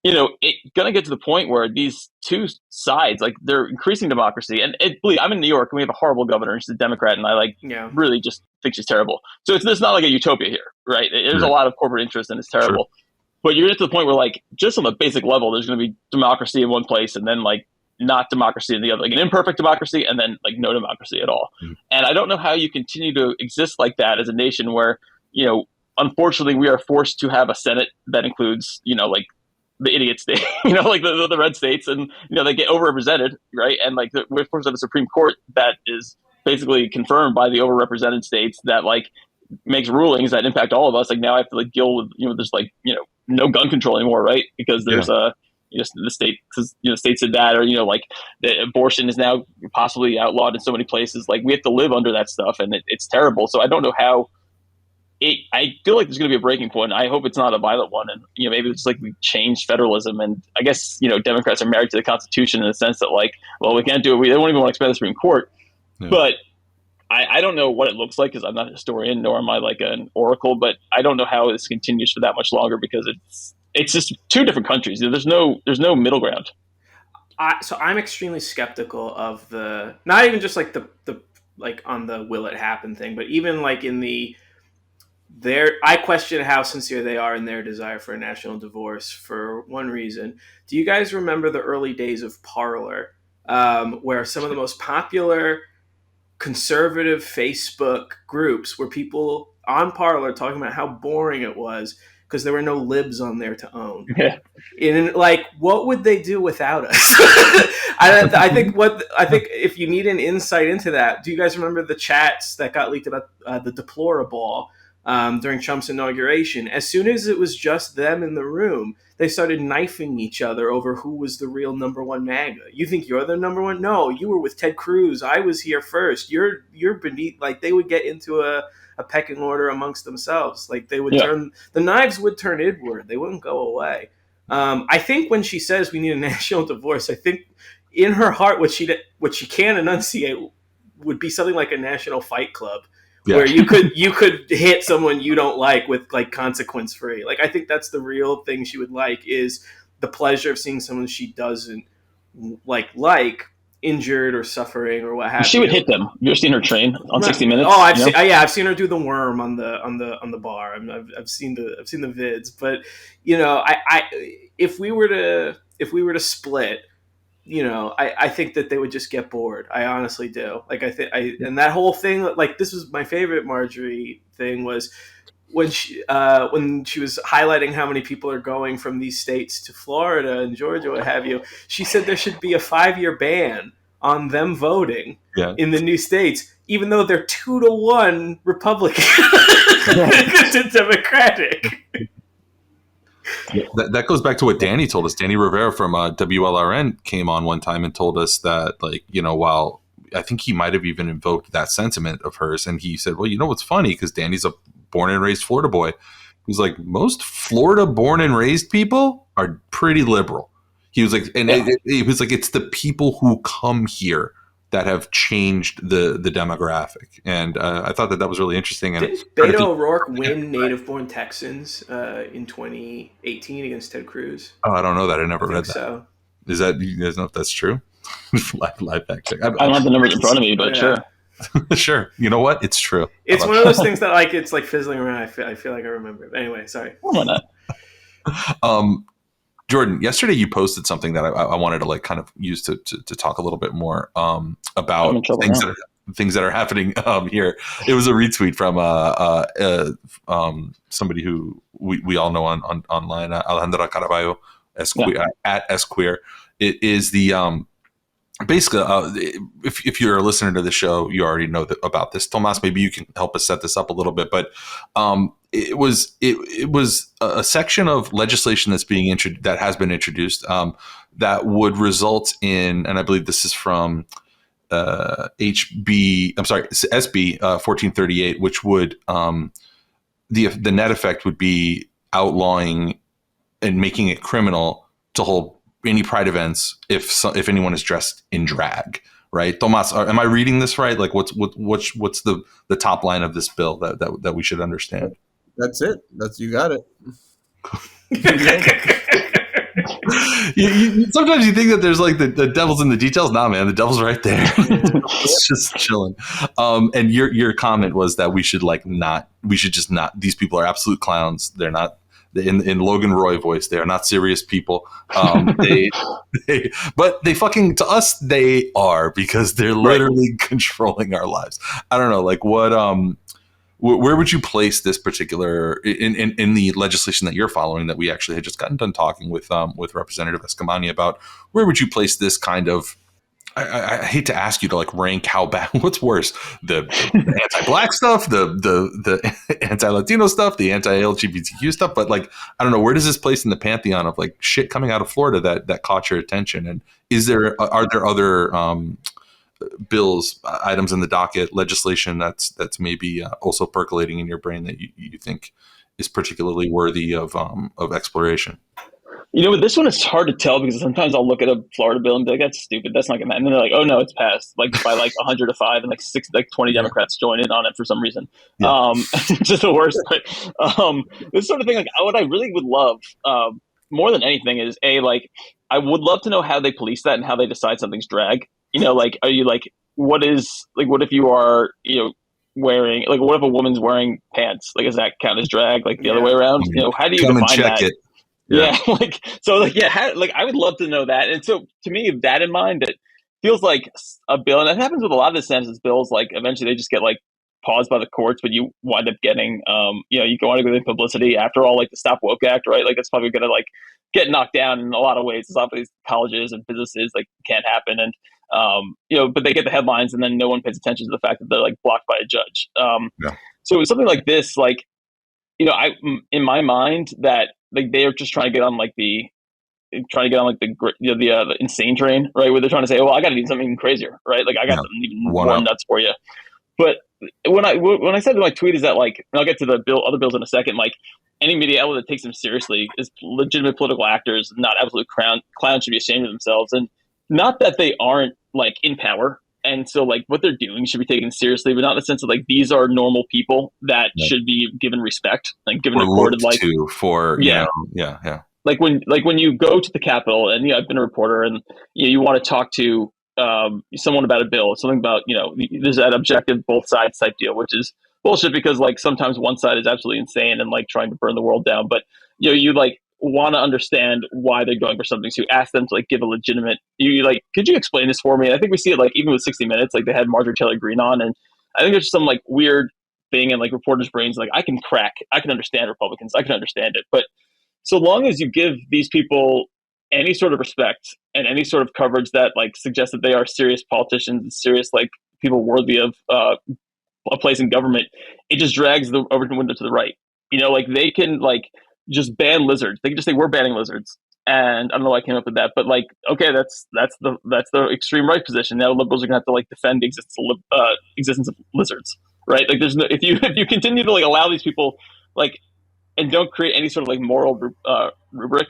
it's going to get to the point where these two sides, like they're increasing democracy. And I'm in New York and we have a horrible governor. She's a Democrat. And I really just think she's terrible. So it's not like a utopia here, right? There's a lot of corporate interest and it's terrible. Sure. But you're at the point where like, just on the basic level, there's going to be democracy in one place and then like not democracy in the other, like an imperfect democracy and then like no democracy at all. Mm. And I don't know how you continue to exist like that as a nation where, unfortunately we are forced to have a Senate that includes, like the idiot state, like the red states, and they get overrepresented, right? And like we're forced to have a Supreme Court that is basically confirmed by the overrepresented states that like makes rulings that impact all of us. Like now I have to like deal with there's like no gun control anymore, right? Because there's the state, because states did that, or like the abortion is now possibly outlawed in so many places. Like we have to live under that stuff, and it's terrible. So I don't know how. I feel like there's going to be a breaking point. I hope it's not a violent one. And, maybe it's like we changed federalism. And I guess, Democrats are married to the Constitution in the sense that like, well, we can't do it. They don't even want to expand the Supreme Court. Yeah. But I don't know what it looks like because I'm not a historian, nor am I like an oracle. But I don't know how this continues for that much longer because it's just two different countries. There's no middle ground. So I'm extremely skeptical of not even just like the like on the will it happen thing, but even like in I question how sincere they are in their desire for a national divorce for one reason. Do you guys remember the early days of Parler, where some of the most popular conservative Facebook groups were people on Parler talking about how boring it was because there were no libs on there to own? Yeah. And like, what would they do without us? I think if you need an insight into that, do you guys remember the chats that got leaked about the deplorable during Trump's inauguration? As soon as it was just them in the room, they started knifing each other over who was the real number one MAGA. You think you're the number one? No, you were with Ted Cruz. I was here first. You're beneath. Like they would get into a pecking order amongst themselves. Like they would the knives would turn inward. They wouldn't go away. I think when she says we need a national divorce, I think in her heart what she can enunciate would be something like a national fight club. Yeah. Where you could hit someone you don't like with like consequence free. Like I think that's the real thing she would like, is the pleasure of seeing someone she doesn't like injured or suffering or what have you. She would hit them. You ever seen her train on 60 Minutes? Oh, I've seen her do the worm on the bar. I've seen the vids. But I if we were to split, I think that they would just get bored. I honestly do. Like and that whole thing, like this was my favorite Marjorie thing was when she was highlighting how many people are going from these states to Florida and Georgia, what have you. She said there should be a 5-year ban on them voting in the new states, even though they're 2-1 Republican to Democratic. That goes back to what Danny told us. Danny Rivera from WLRN came on one time and told us that, like, while I think he might have even invoked that sentiment of hers, and he said, well, what's funny, because Danny's a born and raised Florida boy. He's like, most Florida born and raised people are pretty liberal. He was like, and it was like, it's the people who come here that have changed the demographic. And I thought that was really interesting. And didn't Beto O'Rourke win native-born Texans in 2018 against Ted Cruz? Oh, I don't know that. I never read that. So. Is that, you guys know if that's true? live fact check. I don't have the numbers in front of me, but sure. Sure. You know what? It's true. It's one of those things that, like, it's like fizzling around. I feel like I remember it. Anyway, sorry. Why not? Jordan, yesterday you posted something that I wanted to, like, kind of use to talk a little bit more about things that are happening here. It was a retweet from somebody who we all know on online, Alejandra Caraballo, at Esquire. It is the basically, if you're a listener to the show, you already know about this. Tomas, maybe you can help us set this up a little bit. But it was a section of legislation that has been introduced that would result in, and I believe this is from SB 1438, which would the net effect would be outlawing and making it criminal to hold any pride events if anyone is dressed in drag, right? Tomas, am I reading this right? Like, what's the top line of this bill that we should understand? That's it. You got it. Sometimes you think that there's like the devil's in the details. Nah, man, the devil's right there. It's just chilling. And your comment was that we should just not. These people are absolute clowns. They're not. In Logan Roy voice, they are not serious people. But they fucking, to us, they are, because they're literally controlling our lives. I don't know, like, what where would you place this particular in the legislation that you're following, that we actually had just gotten done talking with Representative Eskamani about? Where would you place this kind of? I hate to ask you to, like, rank how bad, what's worse, the anti-black stuff, the anti-Latino stuff, the anti-LGBTQ stuff, but, like, I don't know, where does this place in the pantheon of, like, shit coming out of Florida that caught your attention? And are there other bills, items in the docket, legislation that's maybe also percolating in your brain that you think is particularly worthy of exploration? With this one, it's hard to tell, because sometimes I'll look at a Florida bill and be like, that's stupid, that's not going to happen. And then they're like, oh, no, it's passed, like, by like 100 to 5, and like 20 Democrats join in on it for some reason. Yeah. Just the worst. But this sort of thing, like, what I really would love more than anything is, like, I would love to know how they police that and how they decide something's drag. Like, are you, like, what if you are, wearing, like, what if a woman's wearing pants? Like, does that count as drag? Like, the other way around? How do you come define and check that? it? Yeah, like, so, like, I would love to know that. And so, to me, that in mind, it feels like a bill, and that happens with a lot of the census bills. Like, eventually they just get, like, paused by the courts, but you wind up getting, you go on to go with publicity. After all, like, the Stop Woke Act, right? Like, it's probably going to, like, get knocked down in a lot of ways. It's not these colleges and businesses, like, can't happen. And, but they get the headlines, and then no one pays attention to the fact that they're, like, blocked by a judge. So it was something like this, like, in my mind, that, like, they're just trying to get on, like, the insane train, right? Where they're trying to say, oh, well, I got to do something even crazier, right? Like, I got something even more nuts for you. But when I said in my tweet is that, like, and I'll get to the other bills in a second, like, any media outlet that takes them seriously is legitimate political actors, not absolute clowns, should be ashamed of themselves. And not that they aren't, like, in power. And so, like, what they're doing should be taken seriously, but not in the sense of, like, these are normal people that should be given respect, like, given recorded, like, Like when you go to the Capitol, and I've been a reporter, and you want to talk to someone about a bill, something about there's that objective both sides type deal, which is bullshit, because, like, sometimes one side is absolutely insane and, like, trying to burn the world down, but you like want to understand why they're going for something. So you ask them to like give a legitimate, you like, could you explain this for me? And I think we see it like even with 60 Minutes, like they had Marjorie Taylor Greene on, and I think there's some like weird thing in like reporters' brains. Like I can understand Republicans, I can understand it, but so long as you give these people any sort of respect and any sort of coverage that like suggests that they are serious politicians and serious like people worthy of a place in government, it just drags the Overton window to the right. You know, like they can like just ban lizards. They can just say we're banning lizards. And I don't know why I came up with that, but like, okay, that's the extreme right position. Now liberals are gonna have to like defend the existence of lizards, right? Like, there's no, if you continue to like allow these people like and don't create any sort of like moral rubric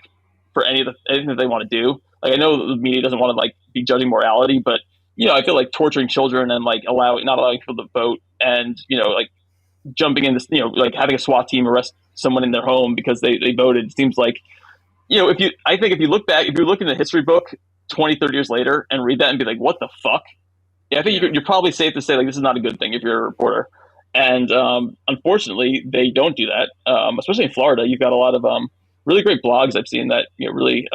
for anything that they want to do. Like I know the media doesn't want to like be judging morality, but you know I feel like torturing children and like not allowing people to vote and you know like jumping in this, you know, like having a SWAT team arrest someone in their home because they voted. It seems like, you know, I think if you look back, if you look in the history book 20, 30 years later and read that and be like, what the fuck? Yeah, I think you're probably safe to say like this is not a good thing if you're a reporter. And unfortunately, they don't do that. Especially in Florida, you've got a lot of really great blogs I've seen that you know really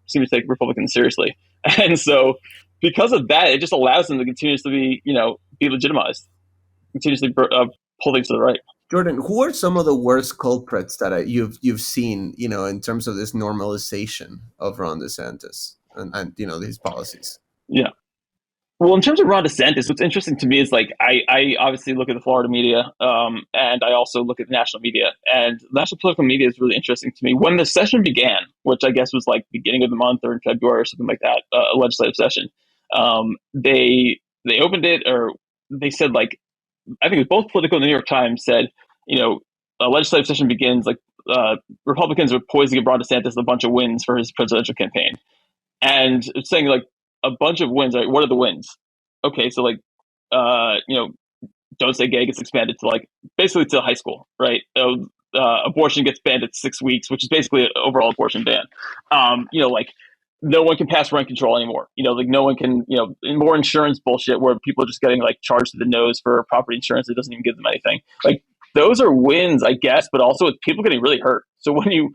seem to take Republicans seriously. And so, because of that, it just allows them to continuously be legitimized, continuously pull things to the right. Jordan, who are some of the worst culprits that you've seen, you know, in terms of this normalization of Ron DeSantis and you know these policies? Yeah. Well, in terms of Ron DeSantis, what's interesting to me is like I obviously look at the Florida media, and I also look at the national media. And national political media is really interesting to me. When the session began, which I guess was like beginning of the month or in February or something like that, a legislative session, they opened it, or they said like, I think it was both Politico and the New York Times said, you know, a legislative session begins like Republicans are poised to give Ron DeSantis a bunch of wins for his presidential campaign, and it's saying like a bunch of wins. Like, what are the wins? Okay, so like, you know, Don't Say Gay gets expanded to like basically to high school, right? Abortion gets banned at 6 weeks, which is basically an overall abortion ban. You know, like no one can pass rent control anymore. You know, like no one can, you know, more insurance bullshit where people are just getting like charged to the nose for property insurance that doesn't even give them anything. Like those are wins, I guess, but also with people getting really hurt. So when you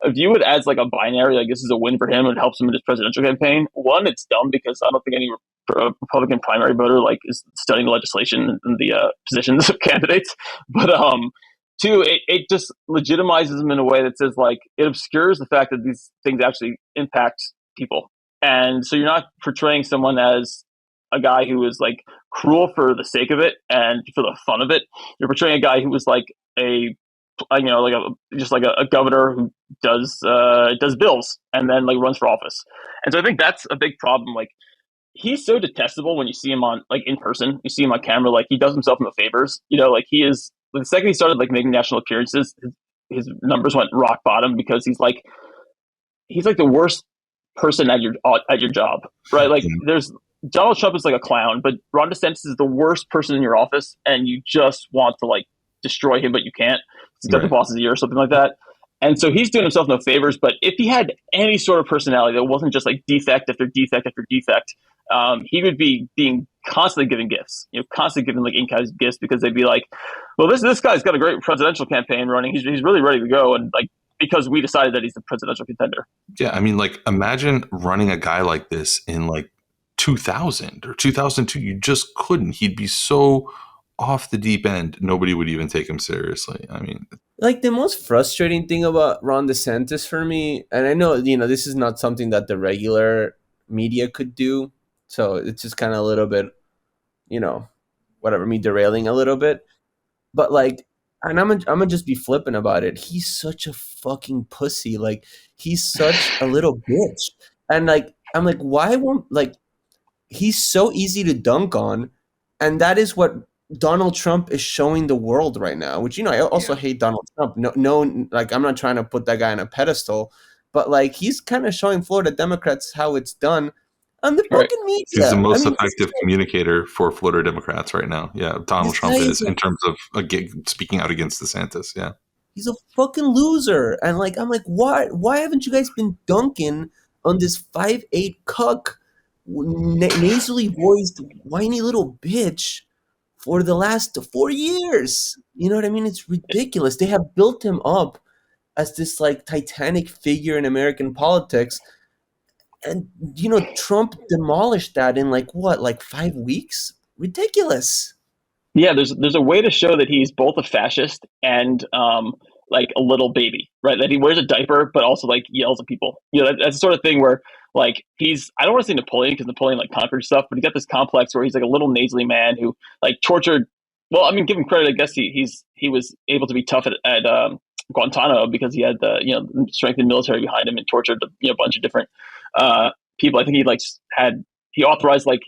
view it as like a binary, like this is a win for him and it helps him in his presidential campaign, one, it's dumb because I don't think any Republican primary voter like is studying the legislation and the positions of candidates. But two, it just legitimizes them in a way that says like it obscures the fact that these things actually impact people. And so you're not portraying someone as a guy who is like cruel for the sake of it and for the fun of it. You're portraying a guy who was like a governor who does bills and then like runs for office. And so I think that's a big problem. Like he's so detestable when you see him on like in person, you see him on camera, like he does himself no favors. You know, like he is the second he started like making national appearances, his numbers went rock bottom because he's like the worst person at your job, right? Like there's Donald Trump is like a clown, but Ron DeSantis is the worst person in your office, and you just want to like destroy him, but you can't. He's got the boss's ear or something like that. And so he's doing himself no favors. But if he had any sort of personality that wasn't just like defect after defect after defect, he would be being constantly giving gifts, you know, constantly giving like in-kind gifts because they'd be like, well, this guy's got a great presidential campaign running. He's really ready to go. And like, because we decided that he's the presidential contender. Yeah. I mean, like imagine running a guy like this in like 2000 or 2002. You just couldn't. He'd be so off the deep end. Nobody would even take him seriously. I mean, like the most frustrating thing about Ron DeSantis for me, and I know, you know, this is not something that the regular media could do. So it's just kind of a little bit, you know, whatever, me derailing a little bit. But like, and I'm gonna just be flippant about it. He's such a fucking pussy. Like he's such a little bitch. And like, I'm like, why won't like, he's so easy to dunk on. And that is what Donald Trump is showing the world right now, which, you know, I also hate Donald Trump. No, like I'm not trying to put that guy on a pedestal, but like he's kind of showing Florida Democrats how it's done on the fucking media. He's the most effective communicator for Florida Democrats right now. Yeah, Donald Trump is in terms of speaking out against DeSantis. Yeah, he's a fucking loser. And like, I'm like, why haven't you guys been dunking on this 5'8" cuck, nasally voiced, whiny little bitch for the last 4 years? You know what I mean? It's ridiculous. They have built him up as this like titanic figure in American politics. And Trump demolished that in like 5 weeks? Ridiculous. Yeah, there's a way to show that he's both a fascist and like a little baby, right? That he wears a diaper, but also like yells at people. That's the sort of thing where like I don't want to say Napoleon because Napoleon like conquered stuff, but he got this complex where he's like a little nasally man who like tortured. Well, I mean, give him credit. I guess he was able to be tough at Guantanamo because he had the strength and military behind him and tortured a bunch of different people. I think he authorized like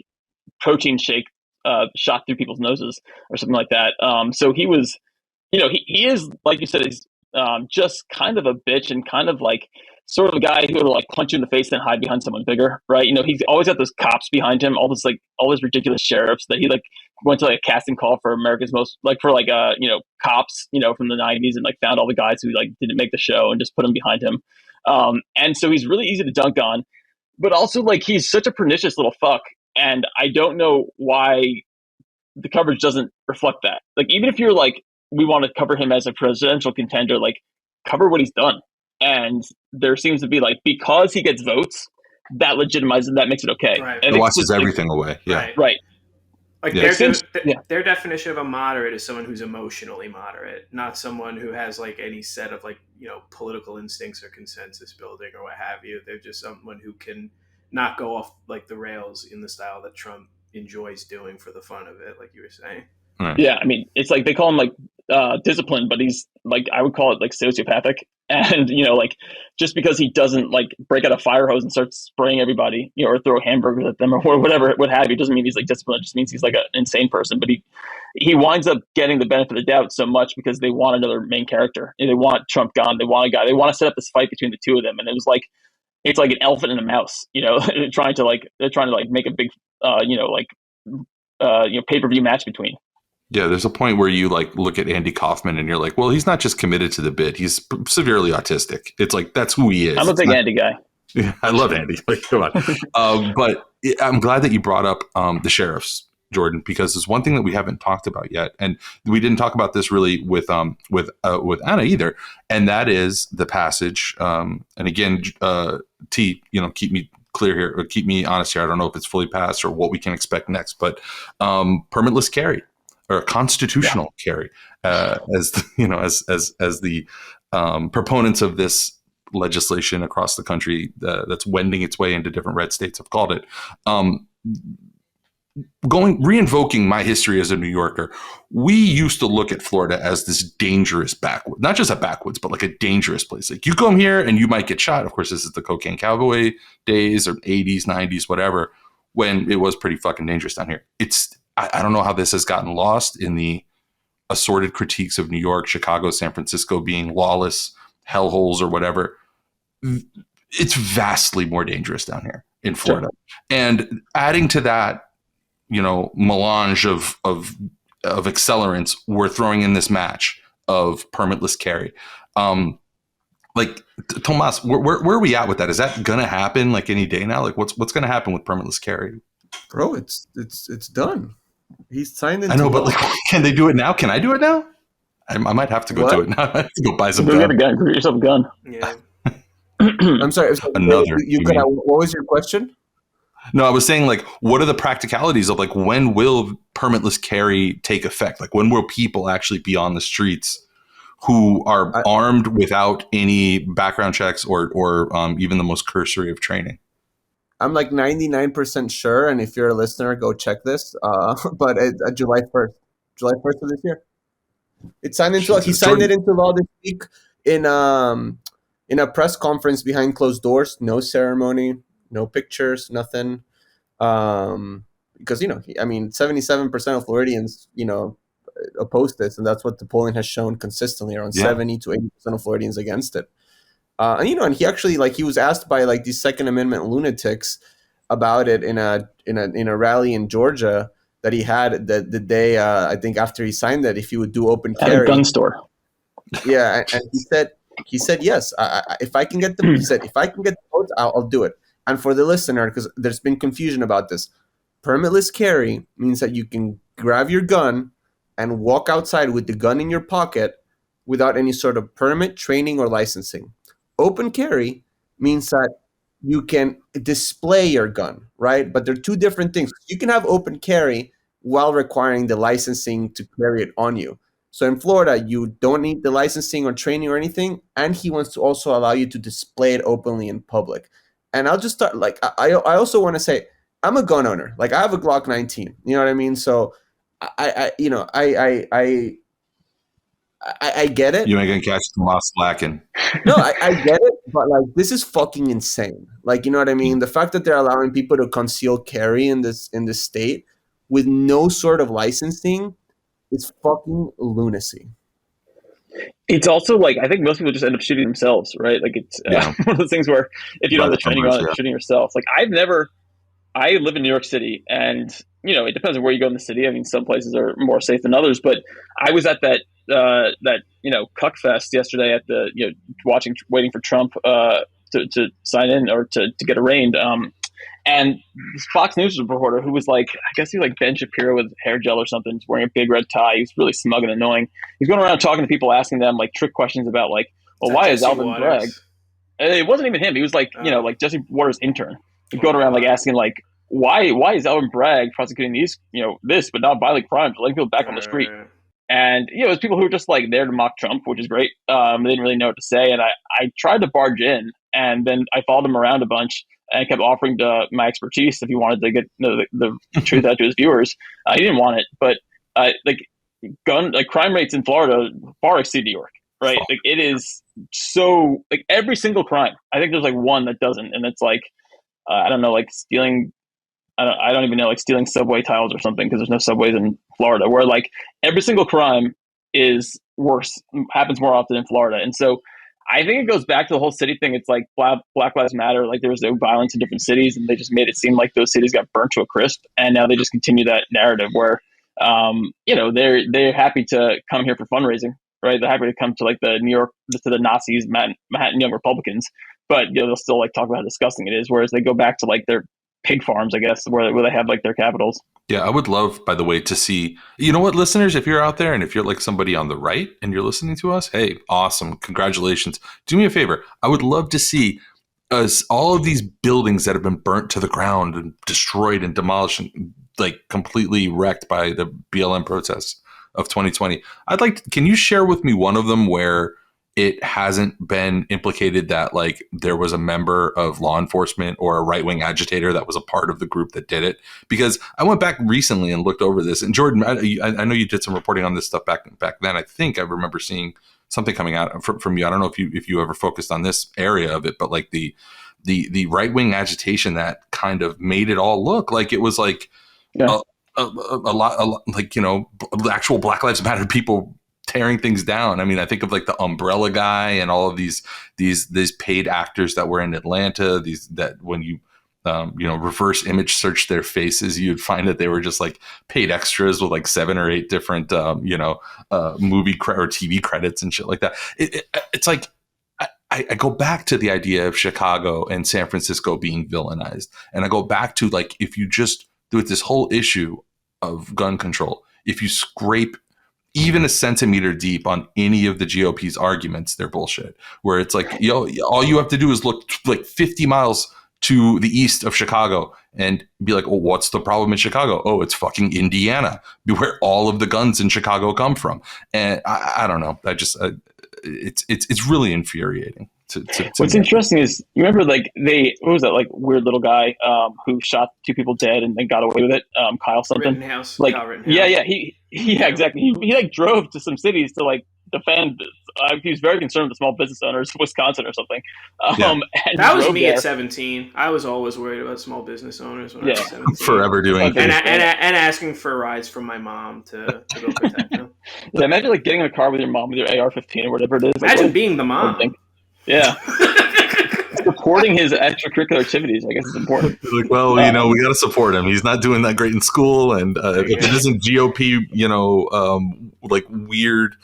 protein shake shot through people's noses or something like that. So he was, he is, like you said, he's just kind of a bitch and kind of like sort of a guy who will like punch you in the face and hide behind someone bigger, right? He's always got those cops behind him, all these ridiculous sheriffs that he like went to like a casting call for America's Most, like for like cops, from the 90s and like found all the guys who like didn't make the show and just put them behind him. And so he's really easy to dunk on, but also like he's such a pernicious little fuck. And I don't know why the coverage doesn't reflect that. Like, even if you're like, we want to cover him as a presidential contender, like, cover what he's done. And there seems to be like, because he gets votes, that legitimizes, that makes it okay. Right. And It washes everything away. Yeah. Right. Like Yeah. their definition of a moderate is someone who's emotionally moderate, not someone who has like any set of like, political instincts or consensus building or what have you. They're just someone who can not go off like the rails in the style that Trump enjoys doing for the fun of it, like you were saying. Right. Yeah, I mean, it's like they call him like disciplined, but he's like, I would call it like sociopathic. And like just because he doesn't like break out a fire hose and start spraying everybody, or throw hamburgers at them or whatever, what have you, doesn't mean he's like disciplined. It just means he's like an insane person. But he winds up getting the benefit of the doubt so much because they want another main character. And they want Trump gone. They want a guy. They want to set up this fight between the two of them. And it's like an elephant and a mouse, they're trying to make a big, pay-per-view match between. Yeah, there's a point where you like look at Andy Kaufman and you're like, well, he's not just committed to the bit; he's severely autistic. It's like that's who he is. I'm a big Andy guy. Yeah, I love Andy. Like, come on. But I'm glad that you brought up the sheriffs, Jordan, because there's one thing that we haven't talked about yet, and we didn't talk about this really with Anna either, and that is the passage. And again, T, keep me clear here, or keep me honest here. I don't know if it's fully passed or what we can expect next, but permitless carry. Or constitutional carry, as the proponents of this legislation across the country that's wending its way into different red states have called it. Reinvoking my history as a New Yorker, we used to look at Florida as this dangerous backwoods, not just a backwoods, but like a dangerous place. Like you come here and you might get shot. Of course, this is the cocaine cowboy days or 80s, 90s, whatever, when it was pretty fucking dangerous down here. I don't know how this has gotten lost in the assorted critiques of New York, Chicago, San Francisco being lawless hellholes or whatever. It's vastly more dangerous down here in Florida. Sure. And adding to that, melange of accelerants, we're throwing in this match of permitless carry. Like Tomas, where are we at with that? Is that going to happen like any day now? Like what's going to happen with permitless carry? Bro, it's done. He's signed into I know, but like, can they do it now? Can I do it now? I might have to go do it now. I have to go buy some gun. Get a gun. Get yourself a gun. Yeah. I'm sorry. Another. What was your question? No, I was saying, like, what are the practicalities of, like, when will permitless carry take effect? Like, when will people actually be on the streets who are armed without any background checks or even the most cursory of training? I'm like 99% sure, and if you're a listener, go check this. But July 1st of this year, it signed into law. He signed it into law this week in a press conference behind closed doors. No ceremony, no pictures, nothing. Because 77% of Floridians oppose this, and that's what the polling has shown consistently. Around 70 to 80% of Floridians against it. And he actually he was asked by these Second Amendment lunatics about it in a rally in Georgia that he had the day I think after he signed that, if he would do open carry at a gun store. Yeah, and he said yes. If I can get the votes, I'll do it. And for the listener, because there's been confusion about this, permitless carry means that you can grab your gun and walk outside with the gun in your pocket without any sort of permit, training, or licensing. Open carry means that you can display your gun, right? But they're two different things. You can have open carry while requiring the licensing to carry it on you. So in Florida, you don't need the licensing or training or anything, and he wants to also allow you to display it openly in public. And I'll just start, like, I also want to say, I'm a gun owner. Like, I have a Glock 19. You know what I mean? So I get it. You ain't gonna catch the moss slacking. No, I get it, but like, this is fucking insane. Like, you know what I mean? The fact that they're allowing people to conceal carry in this state with no sort of licensing is fucking lunacy. It's also like, I think most people just end up shooting themselves, right? Like, it's one of those things where if you don't have the training on it, shooting yourself. Like, I live in New York City, and it depends on where you go in the city. I mean, some places are more safe than others, but I was at that cuck fest yesterday at the waiting for Trump to sign in or to get arraigned. And this Fox News reporter who was like, I guess he was like Ben Shapiro with hair gel or something, he's wearing a big red tie. He's really smug and annoying. He's going around talking to people, asking them like trick questions about like, well, why is Alvin Bragg? And it wasn't even him. He was like, like Jesse Waters' intern. He's going around like asking like, why is Alvin Bragg prosecuting these, this, but not violent crimes, letting people back on the street? And, it was people who were just like there to mock Trump, which is great. They didn't really know what to say. And I tried to barge in, and then I followed him around a bunch and kept offering my expertise if he wanted to get the truth out to his viewers. He didn't want it, but crime rates in Florida far exceed New York, right? Like, it is so, like, every single crime. I think there's like one that doesn't, and it's like, I don't know, like stealing. I don't even know, like stealing subway tiles or something, because there's no subways in Florida, where like every single crime is worse, happens more often in Florida. And so I think it goes back to the whole city thing. It's like Black Lives Matter. Like, there was no violence in different cities, and they just made it seem like those cities got burnt to a crisp. And now they just continue that narrative where, they're happy to come here for fundraising, right? They're happy to come to like the Nazis, Manhattan Young Republicans, but they'll still like talk about how disgusting it is. Whereas they go back to like their pig farms, I guess, where they have like their capitals. Yeah, I would love, by the way, to see, listeners, if you're out there and if you're like somebody on the right and you're listening to us, hey, awesome. Congratulations. Do me a favor. I would love to see all of these buildings that have been burnt to the ground and destroyed and demolished and like completely wrecked by the BLM protests of 2020. Can you share with me one of them where it hasn't been implicated that like there was a member of law enforcement or a right-wing agitator that was a part of the group that did it? Because I went back recently and looked over this, and Jordan, I know you did some reporting on this stuff back then. I think I remember seeing something coming out from you. I don't know if you ever focused on this area of it, but like the right-wing agitation that kind of made it all look like it was like a lot like, actual Black Lives Matter people tearing things down. I mean, I think of like the Umbrella Guy and all of these paid actors that were in Atlanta. That when you reverse image search their faces, you'd find that they were just like paid extras with like 7 or 8 different movie or TV credits and shit like that. It's like I go back to the idea of Chicago and San Francisco being villainized, and I go back to like, if you just do it, this whole issue of gun control, if you scrape even a centimeter deep on any of the GOP's arguments, they're bullshit. Where it's like, all you have to do is look like 50 miles to the east of Chicago and be like, oh, what's the problem in Chicago? Oh, it's fucking Indiana, where all of the guns in Chicago come from. And I don't know. It's really infuriating. What's interesting is, you remember like what was that like weird little guy who shot 2 people dead and then got away with it? Kyle something. Rittenhouse. Like, Kyle Rittenhouse. Yeah, exactly. He like drove to some cities to like defend. He was very concerned with the small business owners, Wisconsin or something. And that was me at 17. I was always worried about small business owners when I was 17. Forever doing and asking for rides from my mom to go protect them. Yeah, imagine like getting in a car with your mom with your AR-15 or whatever it is. Imagine being the mom. Yeah. Supporting his extracurricular activities, I guess, is important. Like, well, we got to support him. He's not doing that great in school, and if it isn't GOP, like weird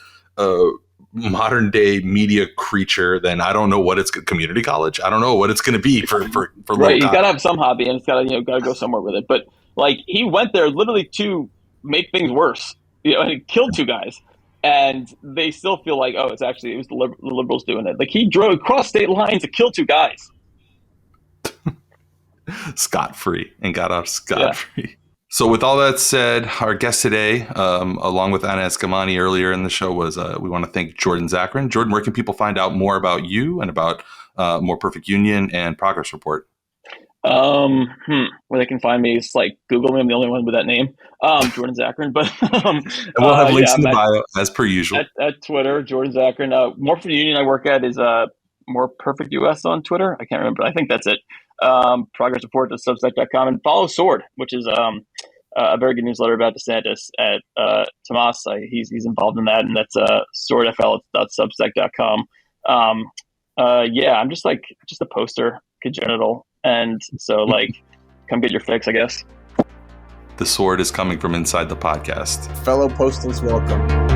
modern day media creature, then I don't know what it's community college. I don't know what it's going to be for right. You got to have some hobby, and it's got to go somewhere with it. But like, he went there literally to make things worse, and he killed 2 guys. and they still feel like, oh, it was the liberals doing it. Like, he drove across state lines to kill 2 guys. Scot-free, and got off scot-free. Yeah. So with all that said, our guest today, along with Anna Eskamani earlier in the show, was we want to thank Jordan Zakarin. Jordan, where can people find out more about you and about More Perfect Union and Progress Report? Where they can find me is like Google me. I'm the only one with that name, Jordan Zakarin. But and we'll have links in the bio as per usual. At Twitter, Jordan Zakarin. More Perfect Union I work at is More Perfect US on Twitter. I can't remember. I think that's it. Progress Report at Substack.com, and follow Sword, which is a very good newsletter about DeSantis at Tomas. He's involved in that, and that's swordfl.substack.com. I'm just a poster congenital, and so come get your fix, I guess. The sword is coming from inside the podcast. Fellow posters, welcome.